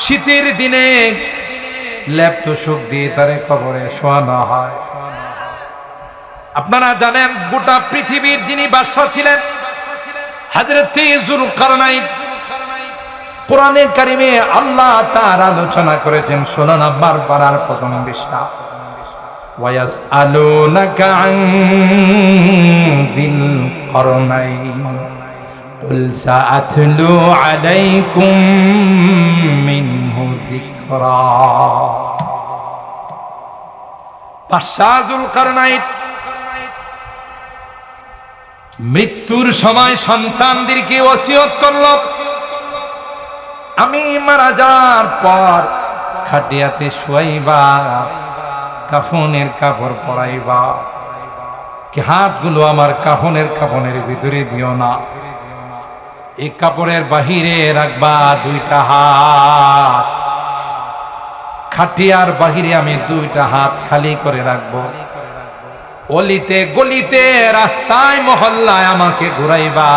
শীতের দিনে লেপ তোশক দিয়ে তারে কবরে শোয়ানো হয়। আপনারা জানেন গোটা পৃথিবীর যিনি বাদশা ছিলেন হযরত যুলকারনাইন, কোরআনে কারিমে আল্লাহ তার আলোচনা করেছেন। 16 নম্বর পারার প্রথম পৃষ্ঠা, ওয়ায়াসআলুনাকা আন যিল করনাইন কুল সাআতলু আলাইকুম মিনহু যিকরা। বাদশা যুলকারনাইন মৃত্যুর সময় সন্তানদেরকে ওসিয়ত করল, আমি মারা যাওয়ার পর খাটিয়াতে শুয়াইবা, কাফনের কাপড় পরাইবা, কি হাতগুলো আমার কাফনের ভিতরে দিও না, এই কাপড়ের বাহিরে রাখবা 2টা হাত, খাটিয়ার বাহিরে আমি 2টা হাত খালি করে রাখবো। অলিতে গলিতে রাস্তায় মহল্লায় আমাকে ঘুরাইবা।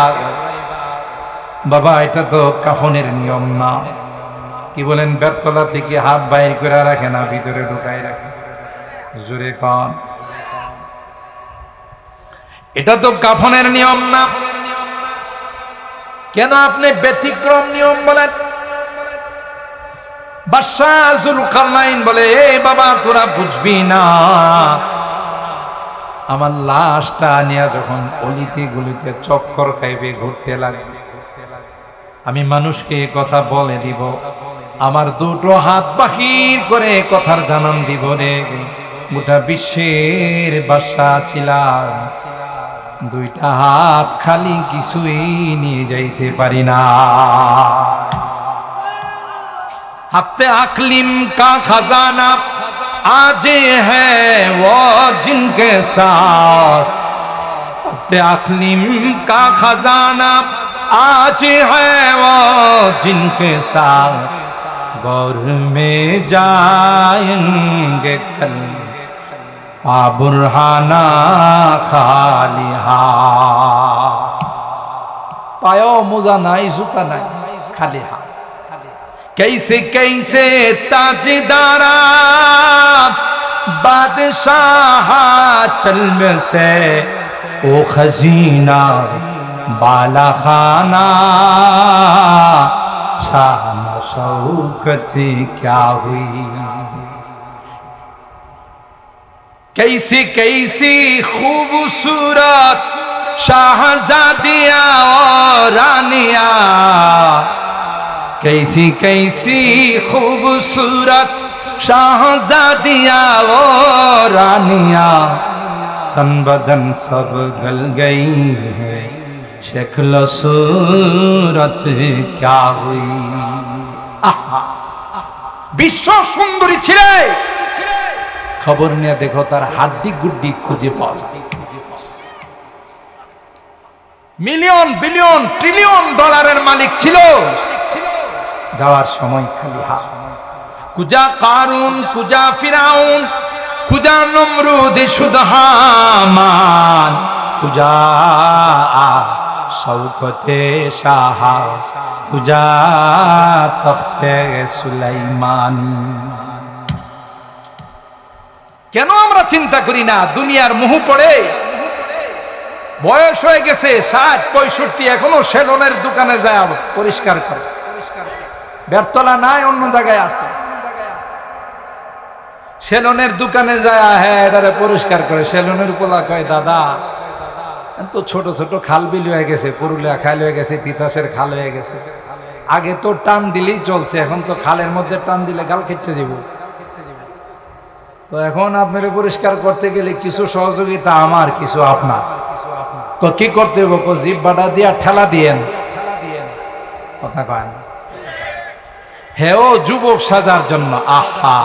বাবা এটা তো কাফনের নিয়ম না। কি বলেন? বেরতলা থেকে হাত বাইর করে রাখে না, ভিতরে ঢুকাই রাখে। জোরে কন, এটা তো কাফনের নিয়ম না। কেন আপনি ব্যতিক্রম নিয়ম বলেন? বাদশা যুলকারনাইন বলে, এ বাবা তোরা বুঝবি না, আমার লাশটা নিয়ে যখন অলিতে গলিতে চক্কর খাইবে, ঘুরতে লাগবে, আমি মানুষকে কথা বলে দিব, আমার 2টো হাত বাহির করে কথার জানান দিব রে। গোটা বিশ্বের বাদশা ছিলাম, 2টা হাত খালি কিছুই নিয়ে যাইতে পারি না। হাতে আকলিম কা খাজানা आज है वो जिनके साथ, अपने अक़लीम का खजाना आज है वो जिनके साथ, गौर में जाएंगे कल बुरहाना खाली हाथ। पायो मुजा नाई, जूता नाई, खाली हाथ। कैसे कैसे ताजदारा शाह चल्म से ओ खजीना बाला खाना शान शौकत क्या हुई। कैसी कैसी खूबसूरत शाहजादियां और रानियां, कैसी कैसी खूबसूरत शाहजादियां और रानियां, तन बदन सब गल गई है शक्ल सूरत क्या हुई। आहा, বিশ্ব সুন্দরী ছিলে, খবর নিয়ে দেখো তার হাড্ডি গুড্ডি খুঁজে পাওয়া যায়। মিলিয়ন বিলিয়ন ট্রিলিয়ন ডলারের মালিক ছিল, যাওয়ার সময় খালি হাত। কুজা কারুন, কুজা ফিরাউন, কুজা নমরুদ, শুধু হামান, কুজা শৌকতে শাহ, কুজা তখতে সুলাইমান। কেন আমরা চিন্তা করি না? দুনিয়ার মোহ পড়ে বয়স হয়ে গেছে ৬০-৬৫, এখনো সেলুনের দোকানে যায় পরিষ্কার করে। বেরতলা নাই, অন্য জায়গায় আছে। সেলুনের দোকানে যায়, হ্যাঁ এটারে পরিষ্কার করে। সেলুনের পোলা কয়, দাদা তো ছোট ছোট খাল বিল হয়ে গেছে, পুরুলিয়া খাল হয়ে গেছে, তিতাসের খাল হয়ে গেছে। আগে তো টান দিলেই চলছে, এখন তো খালের মধ্যে টান দিলে গাল কেটে যাব। তো এখন আপনার পরিষ্কার করতে গেলে কিছু সহযোগিতা আমার, কিছু আপনার। কি করতে হবে? জিভ বাটা দিয়া ঠেলা দিয়েন, কথা কয় না। হেও যুবক সাজার জন্য, আহা,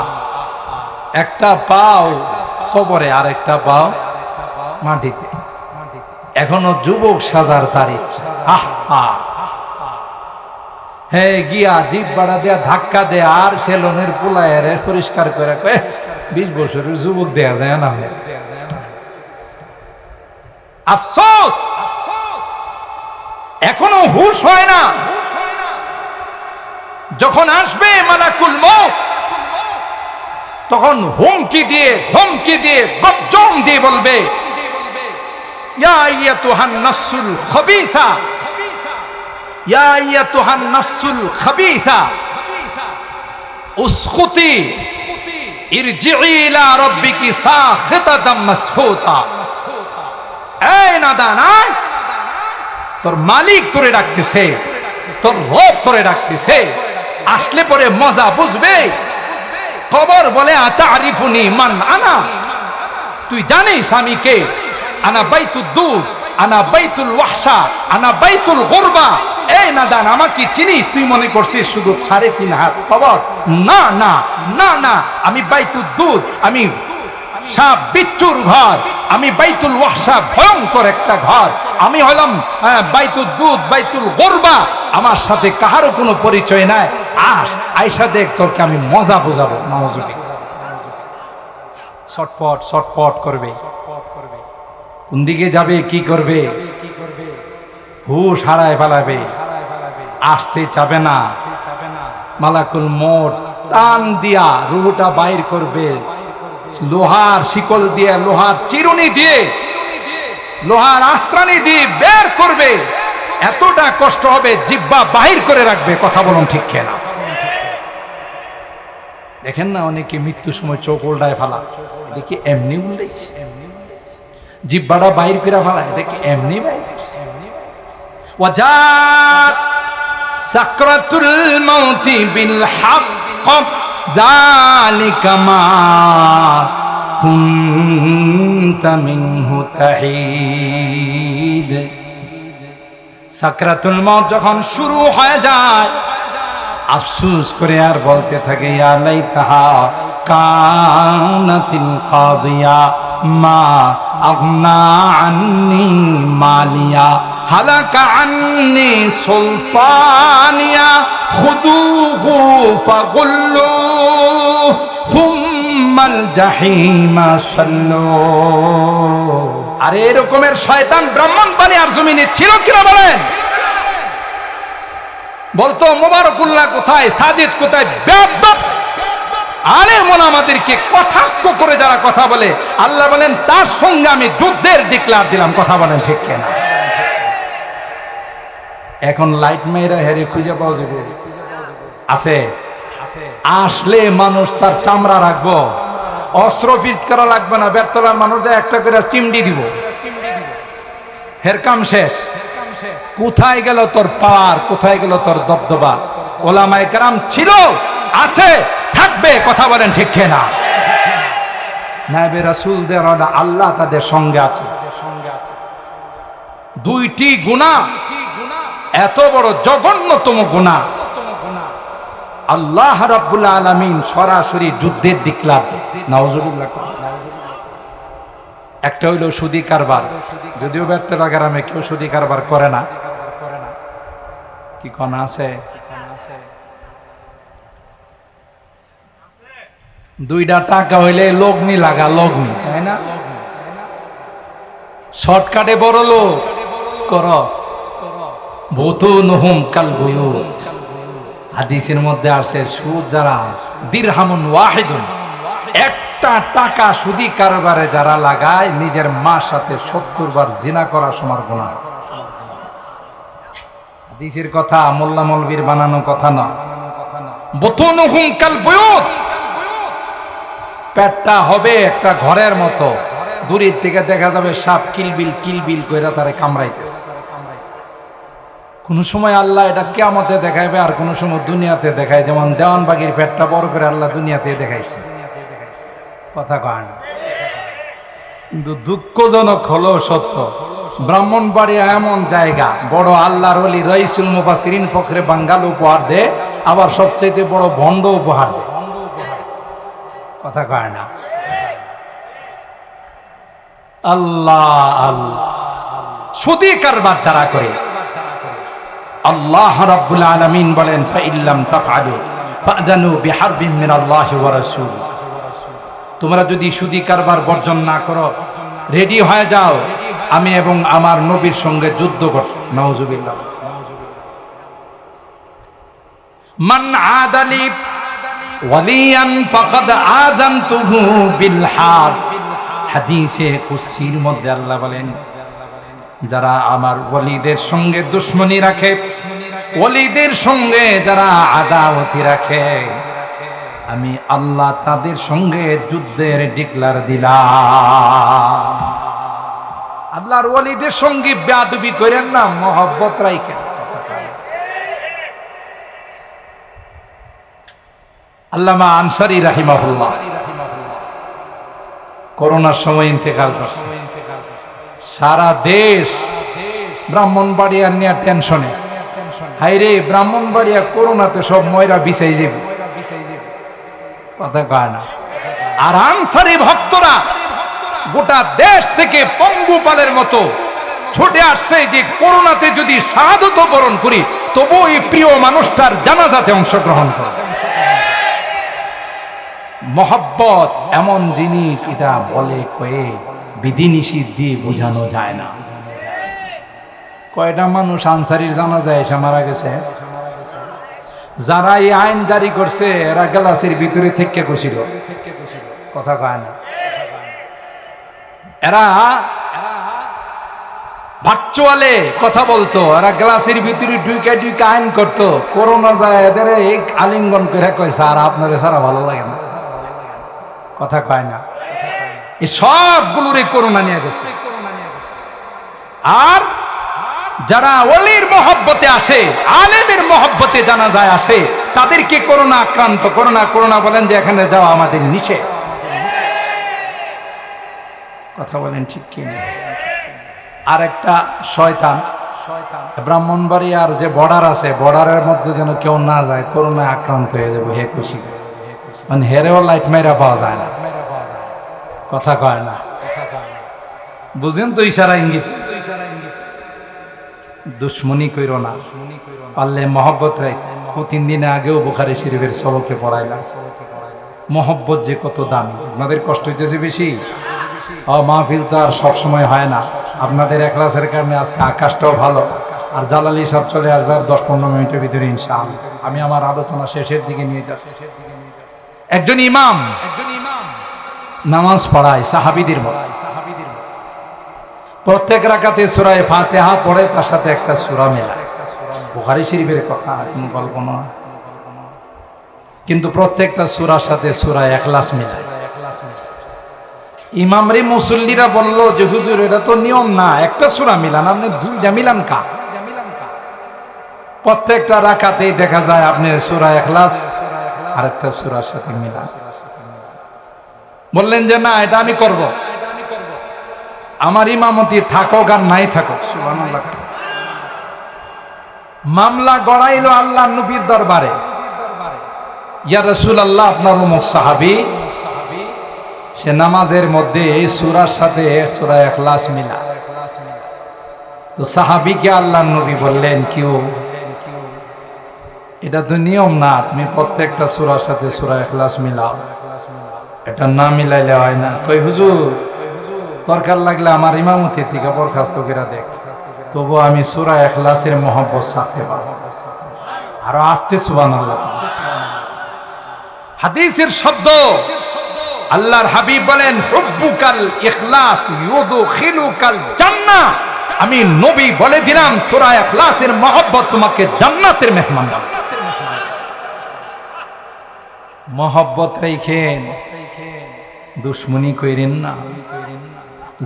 একটা পাও কবরে আর একটা পাও মাটিতে, এখনো যুবক সাজার তার ইচ্ছা। আহা, হে গিয়া জিভ বাড়া দেয়া ধাক্কা দে, আর সেলুনের পোলায় পরিষ্কার করে 20 বছরের যুবক দেয়া যায় না। আফসোস, এখনো হুশ হয় না। যখন আসবে মালাকুল মউত, তখন হুমকি দিয়ে, ধমকি দিয়ে, গর্জন দিয়ে বলবে, ইয়া আইয়াতুহান নাফসুল খাবিসা, ইয়া আইয়াতুহান নাফসুল খাবিসা উসখুতি ইরজিই ইলা রাব্বিকি সাখিতাতাম মাসখুতা। এই নাদান, তোর মালিক তোরে ডাকতেছে, তোর রব তোরে ডাকতেছে। আসলে পরে মজা বুঝবে। কবর বলে, আতারিফুনি মান আনা, তুই জানিস আমি কে? আনা বাইতুদ দুর, আনা বাইতুল ওয়াহশা, আনা বাইতুল গুরবা। এই নাদান, আমাকে চিনিস? তুই মনে করছিস শুধু 3.5 হাত কবর? না না না না, আমি বাইতুদ দুর, আমি সাপ বিচ্ছুর ঘর, আমি বাইতুল ওয়াহশা, ভয়ঙ্কর একটা ঘর। আমি হলাম বাইতুদ দুদ, বাইতুল গুরবা। আমার সাথে কাহারও কোনো পরিচয় নাই। আয়সা দেখ, তোরকে আমি মজা বোঝাবো। নাউজুবিল্লাহ। ছটপট ছটপট করবে। কোন দিকে যাবে, কি করবে? হুশ হারায় ফেলাবে, আসতে চাবে না। মালাকুল মউত টান দিয়া রুহটা বাইর করবে, লোহার শিকল দিয়ে, লোহার চিরুনি দিয়ে, লোহার আশ্রানি দিয়ে বের করবে। এতটা কষ্ট হবে, জিহ্বা বাহির করে রাখবে। কথা বলুন ঠিক কিনা? দেখেন না, অনেকে মৃত্যুর সময় চোখ উল্টায় ফেলা, এটা কি এমনি উল্টাইছে? জিহ্বাটা বাহির করে ফেলা, এটা কি এমনি বাইর? ওয়াজাত সাকরাতুল মাউতি বিল হক যালিকা মা কুনতা মিনহু তাহিদ। সাকরাতুল মউত যখন শুরু হয়ে যায়, আফসোস করে আর বলতে থাকে, ইয়া লাইতাহা কানাতিল কাদিয়া মা আগনা আন্নি মালিয়া হালাকা আন্নি সুলতানিয়া খুদুহু ফাগুল্লু সুম্মাল জাহিমা সাল্লু। আরে এরকমের শয়তান ব্রাহ্মণবাড়ি আর জমিনে ছিল কিনা বলেন? বলতো মোবারকুল্লাহ কোথায়, সাজিদ কোথায়? বেয়াদব আলেম ওলামাদেরকে কটাক্ষ করে যারা কথা বলে আল্লাহ বলেন তার সঙ্গে আমি যুদ্ধের ডিক্লার দিলাম। কথা বলেন ঠিক কিনা? এখন লাইট মেয়েরা হেরে খুঁজে পাওয়া যাবে আছে? আসলে মানুষ তার চামড়া রাখবো, অস্ত্র ফিট করা লাগবে না, বেরতলার মানুষ একটা করে চিমড়ি দিব, হের কাম শেষ। কোথায় গেল তোর পাওয়ার? কোথায় গেল তোর দবদবা? ওলামায়ে কেরাম ছিল, আছে, থাকবে। কথা বলেন ঠিক কিনা? নায়েবে রাসূলদের আল্লাহ তাদের সঙ্গে আছে। দুইটি গুনাহ, এত বড় জঘন্যতম গুনাহ, আল্লাহ রাব্বুল আলামিন সরাসরি যুদ্ধের ডিক্লার দেন। নাউজুবিল্লাহ। একটা হইল সুদী কারবার, যদিও বেরতলা গ্রামে কেউ সুদী কারবার করে না, কি কোন আছে? দুইটা টাকা হইলে লগ্নি লাগা, লগ্নি, তাই না? শর্টকাটে বড় লোক কর, বুতুনহুম কাল বুয়ুত। হাদিসের মধ্যে আছে সুদ যারা দিরহামুন ওয়াহিদুন, একটা টাকা সুদী কারবারে যারা লাগায় নিজের মার সাথে 70 বার জিনা করা সমান গুনাহ। হাদিসের কথা, মোল্লা মৌলবীর বানানো কথা না। বুতুনহুম কাল বুয়ুত, পেটটা হবে একটা ঘরের মতো, দূরের থেকে দেখা যাবে সাপ কিলবিল কিলবিল কইরা তারে কামড়াইতেছে। কোন সময় আল্লাহ এটা কিয়ামতে দেখাইবে, আর কোন সময় দুনিয়াতে দেখায়। যেমন দেওয়ানবাগির পেটটা বড় করে আল্লাহ দুনিয়াতে দেখাইছে। কথা কয় না, কিন্তু দুঃখজনক হলো সত্য। ব্রাহ্মণবাড়িয়া এমন জায়গা, বড় আল্লাহর ওলি রাইসুল মুফাসসিরিন ফখরে বাঙ্গাল উপহার দে, আবার সবচেয়ে বড় ভণ্ড উপহার দে। কথা কয় না। আল্লাহ আল্লাহ, সুদী কারবার যারা করে, আল্লাহ রাব্বুল আলামিন বলেন ফাইল্লাম তাফআলু ফাআযানু বিহারবিন মিনাল্লাহি ওয়া রাসূল। তোমরা যদি সুদী কারবার বর্জন না করো, রেডি হয়ে যাও, আমি এবং আমার নবীর সঙ্গে যুদ্ধ করব। নাউজুবিল্লাহ। মান আদালি ওয়ালিয়ান ফাকাদ আযানতুহু বিল হারব। হাদিসে কুদসির মধ্যে আল্লাহ বলেন, যারা আমার ওলিদের সঙ্গে দুশমনি রাখে, ওলিদের সঙ্গে যারা আদাওয়াতি রাখে, আমি আল্লাহ তাদের সঙ্গে যুদ্ধের ডিক্লার দিলাম। আল্লাহর ওলিদের সঙ্গে বেয়াদবি করেন না, মহব্বত রাখেন। আল্লামা আনসারী রাহিমাহুল্লাহ করোনার সময় ইন্তেকাল করছে। সারা দেশ ব্রাহ্মণবাড়িয়া নিয়ে টেনশনে। হাইরে, ব্রাহ্মণবাড়িয়া করোনাতে সব ময়রা বিছাই যাবে। কথা কয় না। আর আনসারী ভক্তরা গোটা দেশ থেকে পঙ্গুপালের মতো ছুটে আসছে যে করোনাতে যদি শাহাদত বরণ করি, তবু এই প্রিয় মানুষটার জানাজাতে অংশগ্রহণ করে। মহব্বত এমন জিনিস, এটা বলে কয়ে বিধিনিষেধ দিয়ে বোঝানো যায় না। কয়টা মানুষ আনসারীর জানাজায় এসে মারা গেছে। যারা এই আইন জারি করছে এরা গ্লাসের ভিতরে থেকে গেছিল। কথা কয় না। এরা ভার্চুয়ালে কথা বলতো, এরা গ্লাসের ভিতরে ঢুকে ঢুকে আইন করতো। করোনা যায় এদের আলিঙ্গন করে কয়, স্যার আপনার সারা ভালো লাগে না। কথা কয় না। এই সবগুলোর করোনা নিয়ে গেছে। আর যারা ওলির মহব্বতে আসে, আলেমের মহব্বতে জানাজায় আসে, তাদেরকে করোনা আক্রান্ত, করোনা বলেন যে এখানে যাওয়া আমাদের নিষেধ। কথা বলেন ঠিক কি না? আর একটা শয়তান, ব্রাহ্মণবাড়িয়ার যে বর্ডার আছে, বর্ডারের মধ্যে যেন কেউ না যায়, করোনায় আক্রান্ত হয়ে যাবে, হে খুশি। মানে হেরেও লাইট মাইরা পাওয়া যায় না। কথা কয় না। বুঝেন তো ইশারা ইঙ্গিত? দুশ্মনী কইরো না, পারলে মহব্বত রাখ। 2-3 দিন আগেও বুখারী শরীফের সবকে পড়াইলাম মহব্বত যে কত দামি। আপনাদের কষ্ট হইতেছে বেশি। মাহফিল তো আর সবসময় হয় না, আপনাদের এখলাসের কারণে আজকে আকাশটাও ভালো। আর জালালি সব চলে আসবে 10-15 মিনিটের ভিতরে ইনশাআল্লাহ। আমি আমার আলোচনা শেষের দিকে নিয়ে যাচ্ছি। একজন ইমাম নামাজ পড়ায় সাহাবীদের মতো। প্রত্যেক রাকাতে সূরা ফাতিহা পড়ে, তার সাথে একটা সূরা মেলায়। বুখারী শরীফের কথা, কোনো গল্প নয়। কিন্তু প্রত্যেকটা সূরার সাথে সূরা ইখলাস মেলায়। ইমামরে মুসল্লিরা বলল যে হুজুর এটা তো নিয়ম না, একটা সূরা মিলান, আপনি দুইটা মিলান কা? প্রত্যেকটা রাকাতেই দেখা যায় আপনি সূরা ইখলাস আর একটা সূরার সাথে মিলান। বললেন যে না, এটা আমি করব, আমার ইমামতি থাকুক আর নাই থাকুক। সুবহানাল্লাহ। মামলা গড়াইল আল্লাহর নবীর দরবারে, ইয়া রাসূলুল্লাহ, আপনার অমুক সাহাবী সে নামাজের মধ্যে এই সূরার সাথে সূরা ইখলাস মিলা। তো সাহাবীকে আল্লাহর নবী বললেন, কিউ এটা তো নিয়ম না, তুমি প্রত্যেকটা সূরার সাথে সূরা ইখলাস মিলাও, এটা না মিলাইলে হয় না। কই হুজুর, দরকার লাগলে আমার ইমামতি থেকে বরখাস্ত করে দেখ, তবু আমি সূরা ইখলাসের মহব্বত সাথে পাবো। আরো আসতে সুবহানাল্লাহ। হাদিসের শব্দ, আল্লাহর হাবিব বলেন, হুব্বুকাল ইখলাস ইউদখিলুকাল জান্নাহ। আমি নবী বলে দিলাম, সূরা ইখলাসের মহব্বত তোমাকে জান্নাতের মেহমান বানাবে। মহব্বত রাখেন, দুশ্মনী কইরেন না।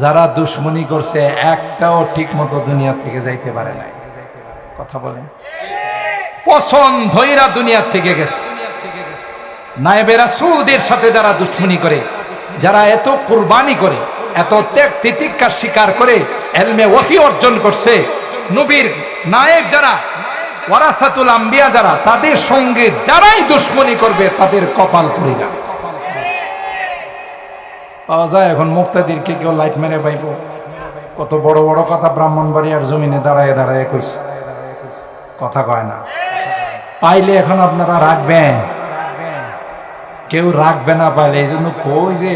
যারা দুশ্মনী করছে একটাও ঠিক মতো দুনিয়া থেকে যাইতে পারে নাই। কথা বলেন, পছন্দ ধইরা দুনিয়া থেকে গেছে। নায়েবে রাসূলদের সাথে যারা দুশ্মনী করে, যারা এত কুরবানি করে, এত ত্যাগ তিতিক্ষার স্বীকার করে ইলমে ওহী অর্জন করছে, নবীর নায়েব যারা, ওয়ারাসাতুল আম্বিয়া যারা, তাদের সঙ্গে যারাই দুশ্মনী করবে তাদের কপাল পুড়ে যাবে। পাওয়া যায় এখন মুক্তাদিরকে কেউ লাইট মেরে পাইব? কত বড় বড় কথা ব্রাহ্মণবাড়িয়ার জমিনে দাঁড়ায় দাঁড়ায় কইছে, কথা কয় না। পাইলে এখন আপনারা রাখবেন? কেউ রাখবে না পাইলে। এই জন্য কই যে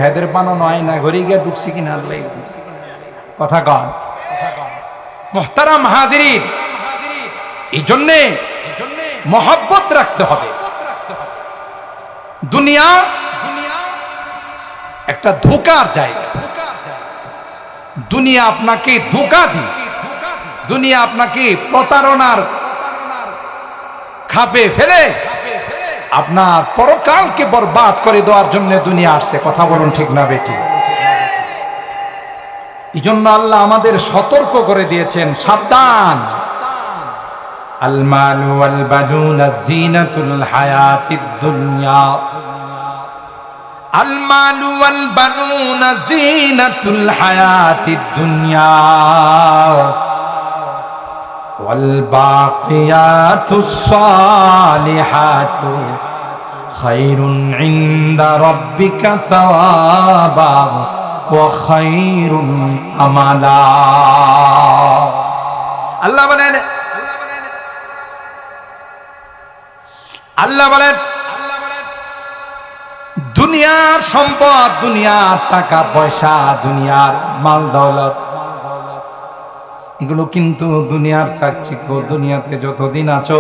হেদের বানানো হয় না, ঘরে গিয়ে ঢুকছি কিনা কথা কন। মুহতারাম হাজিরিন, এই জন্যে মহব্বত রাখতে হবে। দুনিয়া একটা ধোঁকার জায়গা। দুনিয়া আপনাকে ধোঁকা দিবে, দুনিয়া আপনাকে প্রতারণার খাপে ফেলে আপনার পরকালকে বরবাদ করে দেওয়ার জন্য দুনিয়া আসছে। কথা বলুন ঠিক না বেটি? এই জন্য আল্লাহ আমাদের সতর্ক করে দিয়েছেন, সাবধান। আল মালু ওয়াল বানুনা যিনাতুল হায়াতিদ দুনিয়া, আল মালু ওয়াল বানুনা যিনাতুল হায়াতিদ দুনিয়া ওয়াল বাকিয়াতুস সালিহাতু খায়রুন ইনদা রাব্বিকা সাওয়াবা ওয়া খায়রুন আমালা। আল্লাহ বলেন, দুনিয়ার সম্পদ, দুনিয়ার টাকা পয়সা, দুনিয়ার মাল দৌলত, এগুলো কিন্তু দুনিয়ার চাকচিক্য। দুনিয়াতে যতদিন আছো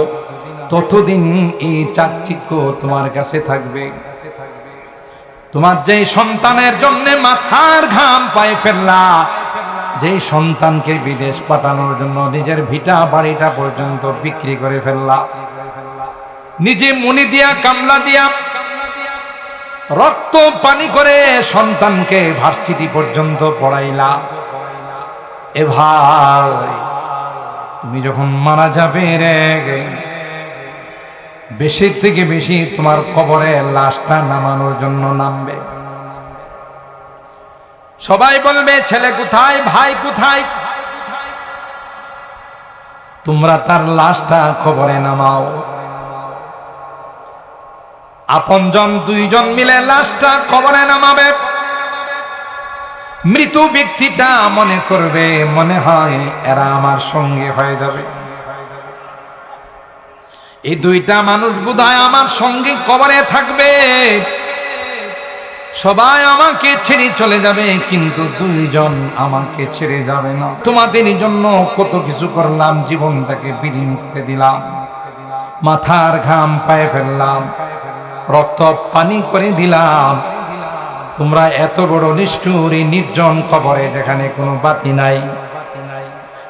ততদিন এই চাকচিক্য তোমার কাছে থাকবে। তোমার যেই সন্তানের জন্য মাথার ঘাম পায়ে ফেললা, যেই সন্তানকে বিদেশ পাঠানোর জন্য নিজের ভিটা বাড়িটা পর্যন্ত বিক্রি করে ফেললা, নিজে মনি দিয়া কামলা দিয়া রক্ত পানি করে সন্তানকে ভার্সিটি পর্যন্ত পড়াইলা, এ ভাই তুমি যখন মারা যাবে রে, বেশি থেকে বেশি তোমার কবরে লাশটা নামানোর জন্য নামবে। সবাই বলবে ছেলে কোথায়, ভাই কোথায়, তোমরা তার লাশটা কবরে নামাও। আপনজন দুইজন মিলে লাশটা কবরে নামাবে। মৃত ব্যক্তিটা মনে করবে, মনে হয় এরা আমার সঙ্গে হয়ে যাবে, এই দুইটা মানুষ বোধহয় আমার সঙ্গে কবরে থাকবে, সবাই আমাকে ছেড়ে চলে যাবে, কিন্তু দুইজন আমাকে ছেড়ে যাবে না। তোমাদের জন্য কত কিছু করলাম, জীবনটাকে বিলীন করে দিলাম, মাথার ঘাম পায়ে ফেললাম, রক্ত পানি করে দিলাম, তোমরা এত বড় নিষ্ঠুর এই নির্জন কবরে, যেখানে কোনো বাতি নাই,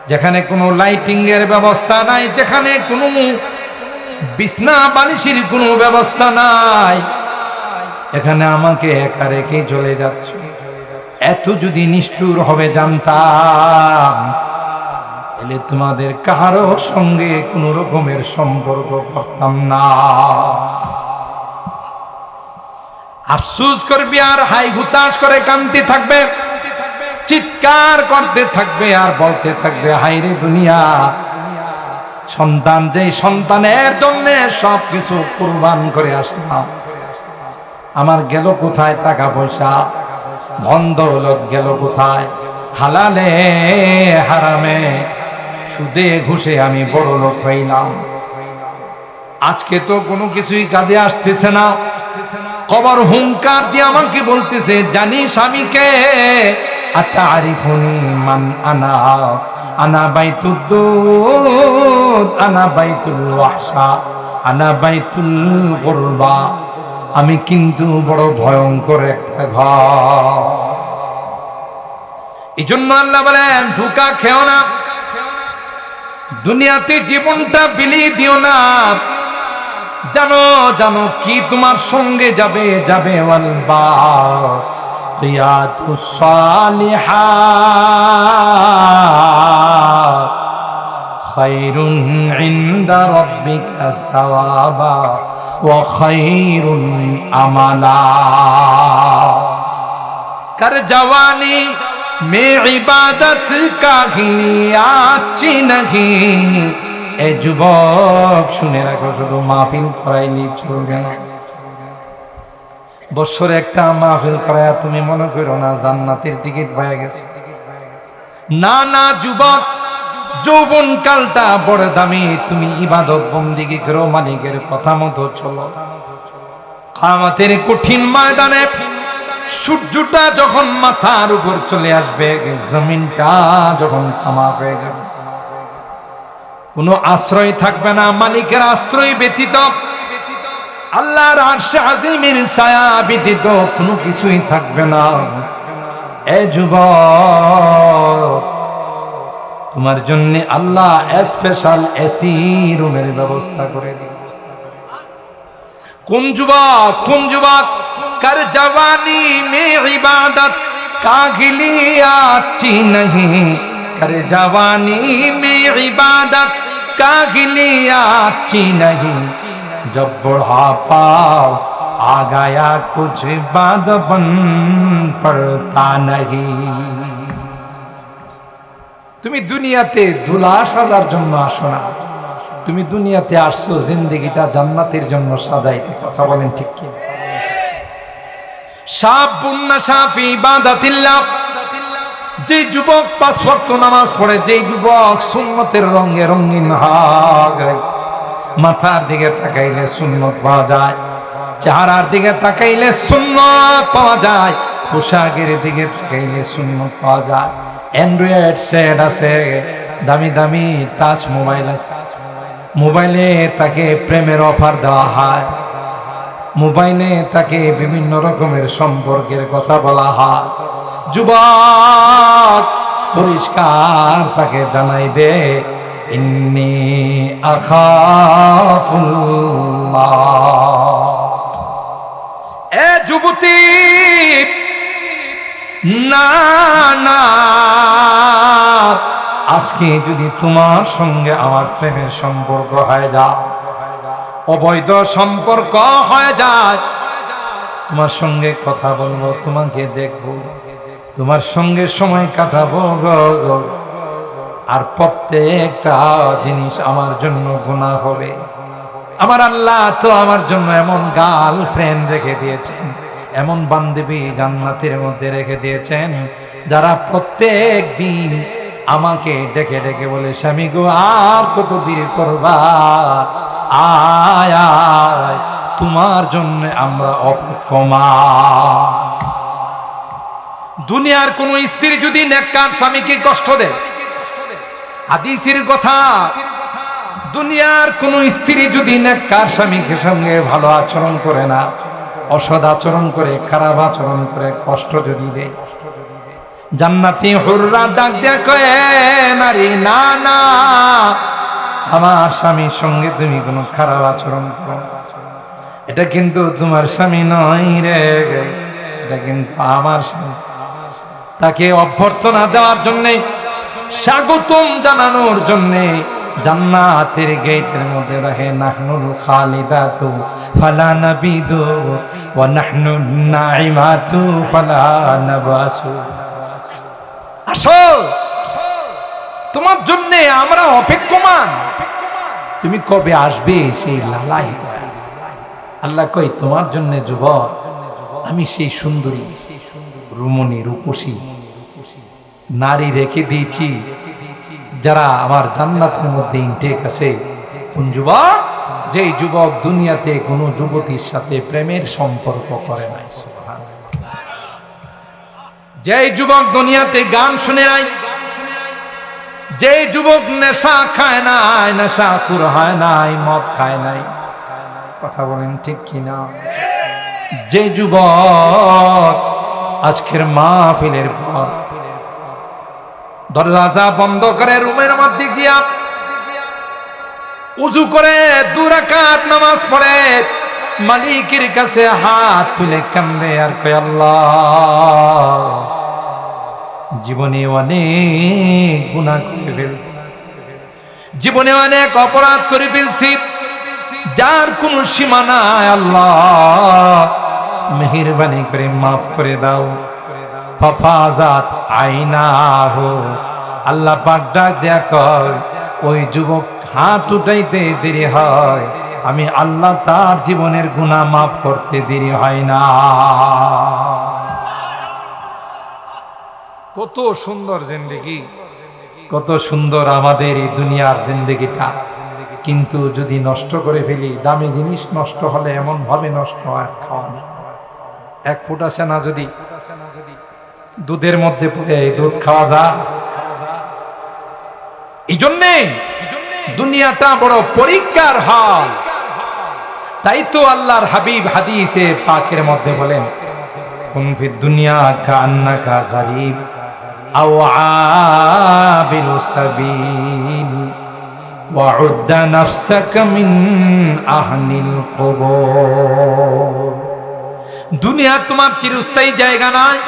যেখানে কোনো লাইটিং এর ব্যবস্থা নাই, যেখানে কোনো বিছনা বালিশের কোনো ব্যবস্থা নাই, এখানে আমাকে একা রেখে চলে যাচ্ছ। এত যদি নিষ্ঠুর হবে জানতাম, তাহলে তোমাদের কারো সঙ্গে কোনো রকমের সম্পর্ক করতাম না। আফসোস করবি আর হাই হুতাশ করে কাঁদতে থাকবে, চিৎকার করতে থাকবে আর বলতে থাকবে, হায় রে দুনিয়া, সন্তান যেই সন্তানের জন্য সবকিছু কুরবান করে আসলাম, আমার গেল কোথায় টাকা পয়সা, ধন দৌলত গেল কোথায়, হালালে হারামে সুদে ঘুষে আমি বড় লোক হইলাম, আজকে তো কোনো কিছুই কাজে আসতেছে না। কবর হুঙ্কার দিয়ে আমাকে বলতেছে, জানিস আমি কে? আতারিফুনি মান আনা, আনা বাইতুদ দুদ, আনা বাইতুল ওয়াহশা, আনা বাইতুল গুরবা। আমি কিন্তু বড় ভয়ঙ্কর একটা ঘর। এই জন্য আল্লাহ বলেন, ধোঁকা খেও না, দুনিয়াতে জীবনটা বিলিয়ে দিও না। জানো জানো কি তোমার সঙ্গে যাবে, যাবে ওয়াল বাকিয়াতুস সালিহাত খায়রুন ইনদা রাব্বিকা সাওয়াবা ওয়া খায়রুন আমালা। कर जवानी में इबादत का अच्छी नहीं। এ যুবক শুনে রাখো, শুধু মাহফিল করাইলি চলবে না। বছরে একটা মাহফিল করায় তুমি মনে করো না জান্নাতের টিকিট পেয়ে গেছো। না না যুবক, যৌবন কালটা বড় দামি। তুমি ইবাদত বন্দেগী করো, মালিকের কথা মতো চলো। কিয়ামতের কঠিন ময়দানে সূর্যটা যখন মাথার উপর চলে আসবে, জমিনটা যখন তামা হয়ে যাবে, কোনো আশ্রয় থাকবে না মালিকের আশ্রয় ব্যতীত, আল্লাহর আরশে আজিমের ছায়া ব্যতীত কোনো কিছুই থাকবে না। এ যুবক, তোমার জন্য আল্লাহ স্পেশাল এসি রুমের ব্যবস্থা করে দিবে। কোন যুবক, কোন যুবক? कर जवानी में इबादत कागिली अच्छी नहीं, कर जवानी में इबादत कागिली अच्छी नहीं, जब बुढ़ापा आ गया कुछ बात बन पड़ता नहीं। তুমি দুনিয়াতে ধুলা সাজার জন্য আসো না, তুমি দুনিয়াতে আসছো জিন্দেগিটা জান্নাতের জন্য সাজাইতে। কথা বলেন ঠিক কি? যে যুবক 5 ওয়াক্ত নামাজ পড়ে, যে যুবক সুন্নতের রঙে রঙিন হয়, মাথার দিকে তাকাইলে সুন্নত পাওয়া যায়, চেহারার দিকে তাকাইলে সুন্নত পাওয়া যায়, পোশাকের দিকে তাকাইলে সুন্নত পাওয়া যায়। অ্যান্ড্রয়েড সেট আছে, দামি দামি টাচ মোবাইল আছে, মোবাইলে তাকে প্রেমের অফার দেওয়া হয়, মোবাইলে তাকে বিভিন্ন রকমের সম্পর্কের কথা বলা হয়। যুবক পরিষ্কার তাকে জানাই দে, ইন্নী আখাফুল্লাহ। এ যুবতী, না না, আজকে যদি তোমার সঙ্গে আমার প্রেমের সম্পর্ক হয়ে যায়, অবৈধ সম্পর্ক হয়ে যায়, তোমার সঙ্গে কথা বলবো, তোমাকে দেখবো, তোমার সঙ্গে সময় কাটাবো গো, আর প্রত্যেকটা জিনিস আমার জন্য গুনাহ হবে। আমার আল্লাহ তো আমার জন্য এমন গার্লফ্রেন্ড রেখে দিয়েছেন, এমন বান্ধবী জান্নাতের মধ্যে রেখে দিয়েছেন, যারা প্রত্যেক দিন আমাকে ডেকে ডেকে বলে, স্বামী গো আর কত দেরি করবা, আয় আয়, তোমার জন্য আমরা অপেক্ষমা। দুনিয়ার কোন স্ত্রী যদি নেককার স্বামীকে কষ্ট দেয়, হাদিসের কথা, দুনিয়ার কোন স্ত্রী যদি নেককার স্বামীকে সঙ্গে ভালো আচরণ করে না, অসৎ আচরণ করে, খারাপ আচরণ করে, কষ্ট যদি দেয়, জান্নাতি হুররা ডাক দিয়া কয়ে, নারী না না, আমার স্বামীর সঙ্গে তুমি কোনো খারাপ আচরণ করো, এটা কিন্তু তোমার স্বামী নয় রে, এটা কিন্তু আমার স্বামী। তাকে অভ্যর্থনা দেওয়ার জন্যে, স্বাগতম জানানোর জন্যে জান্নাতের গেটের মধ্যে রাখে, নাহনুল খালিদাতু ফালা নাবিদু ওয়া নাহনুন নাইমাতু ফালা নাবাসু। আসো, তোমার জন্য আমরা অপেক্ষমান, তুমি কবে আসবে সেই লালাই। আল্লাহ কই, তোমার জন্য যুবক আমি সেই সুন্দরী রুমনী রূপসী নারী রেখে দিয়েছি, যারা আমার জান্নাতের মধ্যে ইনটেক আছে। কোন যুবক? যেই যুবক দুনিয়াতে কোনো যুবতীর সাথে প্রেমের সম্পর্ক করে নাই। যেই যুবক দুনিয়াতে গান শুনে নাই, যেই যুবক নেশা খায় নাই, নেশাখোর হয় নাই, মদ খায় নাই, কথা বলেন ঠিক কিনা? যে যুবক আজকের মাহফিলের পর দরজা বন্ধ করে রুমের মধ্যে গিয়া উযু করে 2 রাকাত নামাজ পড়ে মালিকের কাছে হাত তুলে কান্দে আর কয়, আল্লাহ, জীবনে অনেক গুনাহ করে ফেলছি, জীবনে অনেক অপরাধ করে ফেলছি, যার কোনো সীমা নাই, আল্লাহ মেহেরবানি করে মাফ করে দাও। ফাফাজাত আইনাহু, আল্লাহ পাক ডাক দেয়া কয়, ওই যুবক হাত উঠাইতে দেরি হয়, আমি আল্লাহ তার জীবনের গুনাহ মাফ করতে দেরি হয় না। কত সুন্দর জিন্দেগি, কত সুন্দর আমাদের এই দুনিয়ার জিন্দেগিটা, কিন্তু যদি নষ্ট করে ফেলি, দামি জিনিস নষ্ট হলে এমন ভাবে নষ্ট হয়, খাওয়া না। 1 ফুটা সেনা যদি দুধের মধ্যে পড়ে দুধ খাওয়া যায়। এই জন্যে দুনিয়াটা বড় পরীক্ষার হাল। তাই তো আল্লাহর হাবিব হাদিসে পাকের মধ্যে বলেন, কুন ফিদ দুনিয়া কান্নাকা গরীব আও আবিলু সাবিল ওয়াউদ্দা নাফসাকা মিন আহলিল কুবুর। দুনিয়া তোমার চিরস্থায়ী জায়গা নয়,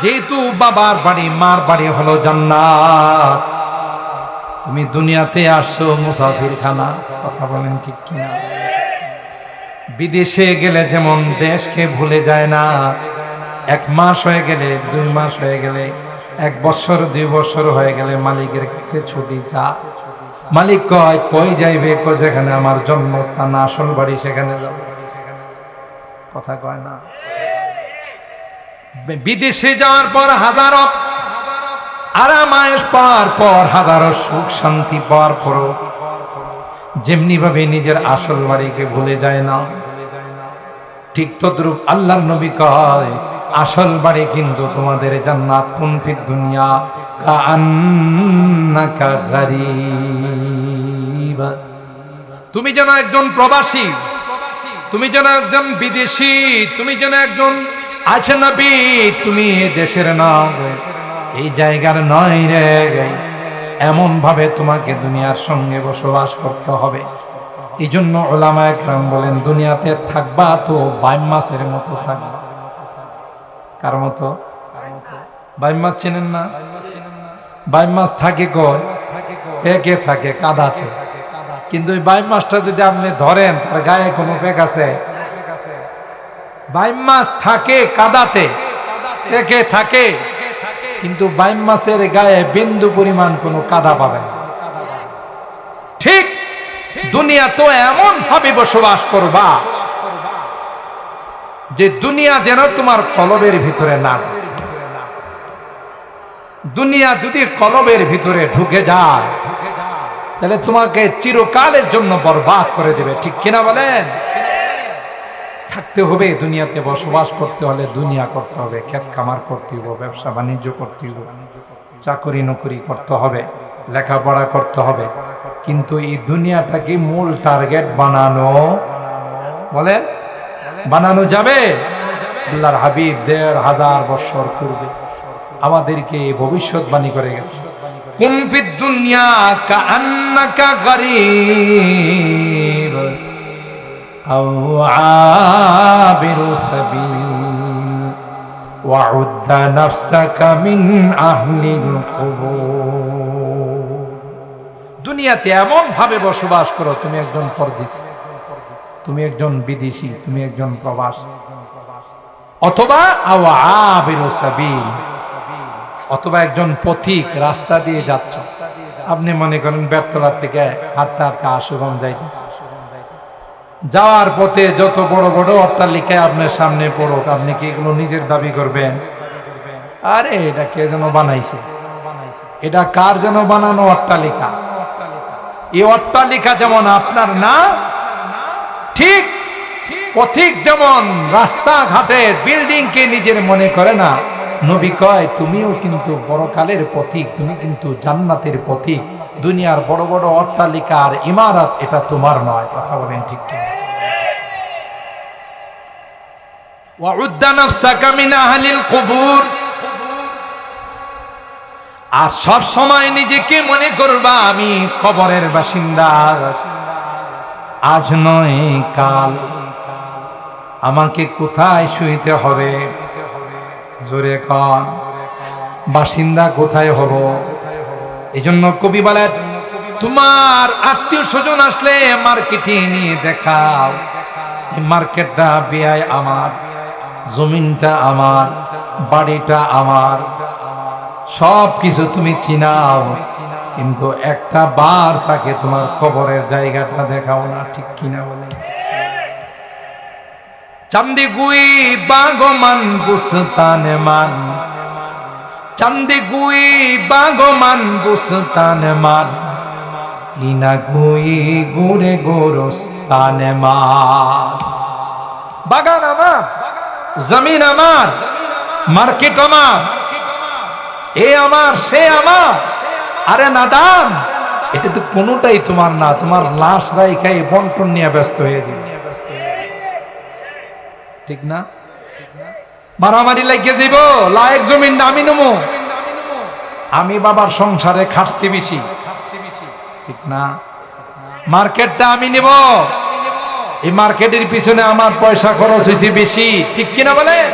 যেহেতু বাবার বাড়ি মার বাড়ি হলো জান্নাত। তুমি দুনিয়াতে আসছো মুসাফির খানা, কথা বলেন ঠিক কিনা? বিদেশে গেলে যেমন দেশকে ভুলে যায় না, 1 মাস হয়ে গেলে, 2 মাস হয়ে গেলে, 1 বছর 2 বছর হয়ে গেলে মালিকের কাছে ছুটি যা। মালিক কয়, কই যাইবে? কই, যেখানে আমার জন্মস্থান আসল বাড়ি সেখানে যাও। কথা কয় না? বিদেশে যাওয়ার পর হাজারো আরাম আয়েশ পাওয়ার পর, হাজারো সুখ শান্তি পাওয়ার পরও যেমনি ভাবে নিজের আসল বাড়িকে ভুলে যায় না, ঠিক তদ্রূপ আল্লাহর নবী কয়, আসল বাড়ি কিন্তু তোমাদের জান্নাত। কুন ফিদ দুনিয়া কাআন্নাকা গরীব, তুমি যেন একজন প্রবাসী, তুমি যেন একজন বিদেশি, তুমি যেন একজন আজনবী, তুমি এই দেশের নয়, এই জায়গার নয় রে। এমন ভাবে তোমাকে দুনিয়ার সঙ্গে বসবাস করতে হবে। এই জন্য উলামায়ে কেরাম বলেন, দুনিয়াতে থাকবা তো বাইম মাছের মতো থাকবা। কার মতো? বাইম মাছ চেনেন না? বাইম মাছ থাকে কই? ফেকে থাকে, কাদাতে। কিন্তু ওই বাইম মাছটা যদি আপনি ধরেন, তার গায়ে কোনো ফেক আছে? বাইম মাছ থাকে কাদাতে, ফেকে থাকে, কিন্তু বাইম মাছের গায়ে বিন্দু পরিমাণ কোনো কাদা পাবেন। ঠিক দুনিয়া তো এমন ভাবে বসবাস করবা যে দুনিয়া যেন তোমার কলবের ভিতরে না। দুনিয়া যদি কলবের ভিতরে ঢুকে যায়, তাহলে তোমাকে চিরকালের জন্য বরবাদ করে দেবে। ঠিক কিনা বলেন? থাকতে হবে দুনিয়াতে, বসবাস করতে হলে দুনিয়া করতে হবে, ক্ষেত খামার করতে হবে, ব্যবসা বাণিজ্য করতে হবে, চাকরি নকরি করতে হবে, লেখাপড়া করতে হবে, কিন্তু এই দুনিয়াটাকে মূল টার্গেট বানানো, বলেন বানানো যাবে? আল্লাহর হাবিব ১৫০০ বছর পূর্বে আমাদেরকে ভবিষ্যৎবাণী করে গেছে, কুন ফিদ দুনিয়া কাআন্নাকা গরীব আও আবিরু সাবিল ওয়াউদ্দা নাফসাকা মিন আহলিল কুবুর। দুনিয়াতে এমন ভাবে বসবাস করো তুমি একজন পরদেশী, তুমি একজন বিদেশী, তুমি একজন প্রবাসী, অথবা আও আবিরু সাবিল, অথবা একজন পথিক রাস্তা দিয়ে যাচ্ছ। আপনি মনে করেন বেরতলা থেকে হাঁটতে হাঁটতে আশুগঞ্জ যাইতেছে, যাওয়ার পথে যত বড় বড় অট্টালিকায় আপনার সামনে পড়ুক, আপনি কি এগুলো নিজের দাবি করবেন? আরে এটা কে যেন বানাইছে, এটা কার যেন বানানো অট্টালিকা। এই অট্টালিকা যেমন আপনার না, ঠিক পথিক যেমন রাস্তাঘাটের বিল্ডিং কে নিজের মনে করে না, নবী কয় তুমিও কিন্তু পরকালের পথিক, তুমি কিন্তু জান্নাতের পথিক। দুনিয়ার বড় বড় অট্টালিকা আর ইমারত এটা তোমার নয়। কথা বলেন ঠিক কি? ওয়াউদ্দা নাফসাকা মিন আহলিল কুবুর, আর সব সময় নিজেকে মনে করবা আমি কবরের বাসিন্দা, আজ নয় কাল আমাকে কোথায় শুইতে হবে? জোরে কন, বাসিন্দা কোথায় হব? এজন্য কবি বলেন তোমার আত্মীয় স্বজন আসলে মার্কেটে নিয়ে দেখাও, এই মার্কেটটা বেআই আমার, জমিনটা আমার, বাড়িটা আমার, সব কিছু তুমি চিনাও, কিন্তু একটা বার তাকে তোমার কবরের জায়গাটা দেখাও না। ঠিক কিনা বলে? চান্দি গুই বাগমান বুস্তানে মান, চান্দি গুই বাগমান বুস্তানে মান, ইনা গুই গুরে গোরস্তানে মান। বাগান আমার, জমিন আমার, মার্কেট আমার, এ আমার সে আমার। আরে নাদান, এটা তো কোনোটাই তোমার না, তোমার লাশ রাইখাই বন্টন নিয়ে ব্যস্ত হয়ে যাবে। ঠিক না? মারামারি লাগিয়ে যাব, লায়েক জমিন আমি নেবো, আমি বাবার সংসারে খাটছি বেশি, ঠিক না? মার্কেটটা আমি নেব, এই মার্কেটের পিছনে আমার পয়সা খরচ হয়েছে বেশি, ঠিক কিনা বলেন?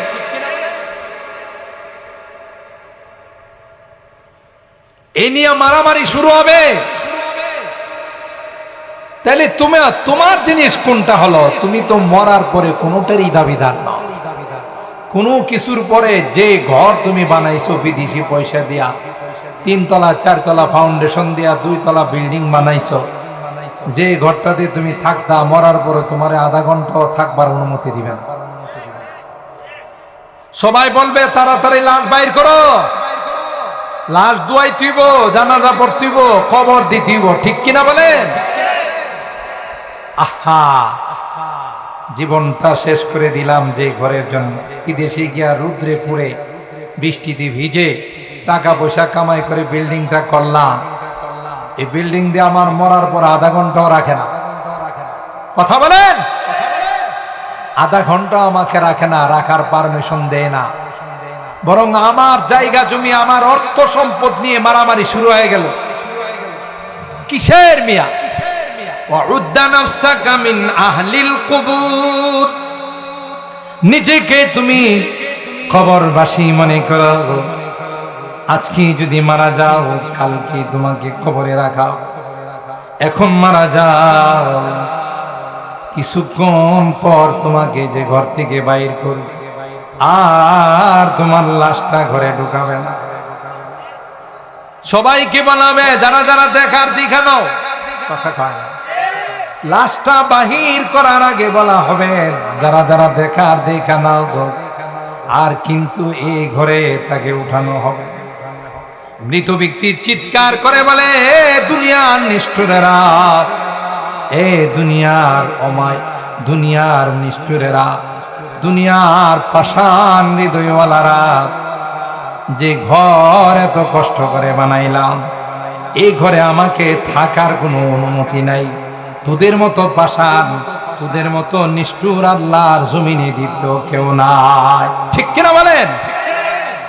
এই নিয়ে মারামারি শুরু হবে। তাহলে তোমার জিনিস কোনটা হলো? তুমি তো মরার পরে কোনোটারই দাবিদার না। কোনো কিছুর পরে যে ঘর তুমি বানাইছো বিদেশি পয়সা দিয়া, 3 তলা 4 তলা ফাউন্ডেশন দিয়া 2 তলা বিল্ডিং বানাইছো, যে ঘরটাতে তুমি থাকতা, মরার পরে তোমার আধা ঘন্টাও থাকবার অনুমতি দিবে না। সবাই বলবে তাড়াতাড়ি লাশ বাইর করো, লাশ দুয়াই তুইব, জানাজা পড়তিব, কবর দিতিব, ঠিক কিনা বলেন? আহা, জীবনটা শেষ করে দিলাম যে ঘরের জন্য। বিদেশে গিয়া রুদ্রে পুড়ে বৃষ্টিতে ভিজে টাকা পয়সা কামাই করে বিল্ডিংটা করলাম, এই বিল্ডিং দিয়ে আমার মরার পর আধা ঘন্টাও রাখে না। কথা বলেন? আধা ঘন্টা আমাকে রাখে না, রাখার পারমিশন দেয় না। বরং আমার জায়গা জমি, আমার অর্থ সম্পদ নিয়ে মারামারি শুরু হয়ে গেল। কিসের মিয়া? ওয়াউদ্দা নাফসাকা মিন আহলিল কুবুর, নিজেকে তুমি কবরবাসী মনে করো। আজকে যদি মারা যাও, কালকে তোমাকে কবরে রাখা। এখন মারা যাও, কিছুক্ষণ পর তোমাকে যে ঘর থেকে বাইর করবে, আর তোমার লাশটা ঘরে ঢুকাবে না। সবাইকে বলাবে যারা যারা দেখার দেখানো, কথা কয় না। লাশটা বাহির করার আগে বলা হবে যারা যারা দেখার দেখা নাও গো, আর কিন্তু এই ঘরে তাকে উঠানো হবে। মৃত ব্যক্তি চিৎকার করে বলে, এ দুনিয়ার নিষ্ঠুরেরা, এ দুনিয়ার অমায়, দুনিয়ার নিষ্ঠুরেরা, দুনিয়ার পাষাণ হৃদয়ওয়ালারা, যে ঘর এত কষ্ট করে বানাইলাম, এই ঘরে আমাকে থাকার কোনো অনুমতি নাই। তোদের মতো পাষাণ তোদের মতো নিষ্ঠুর আল্লাহর জমিনে দ্বিতীয় কেউ নাই। ঠিক কিনা বলেন?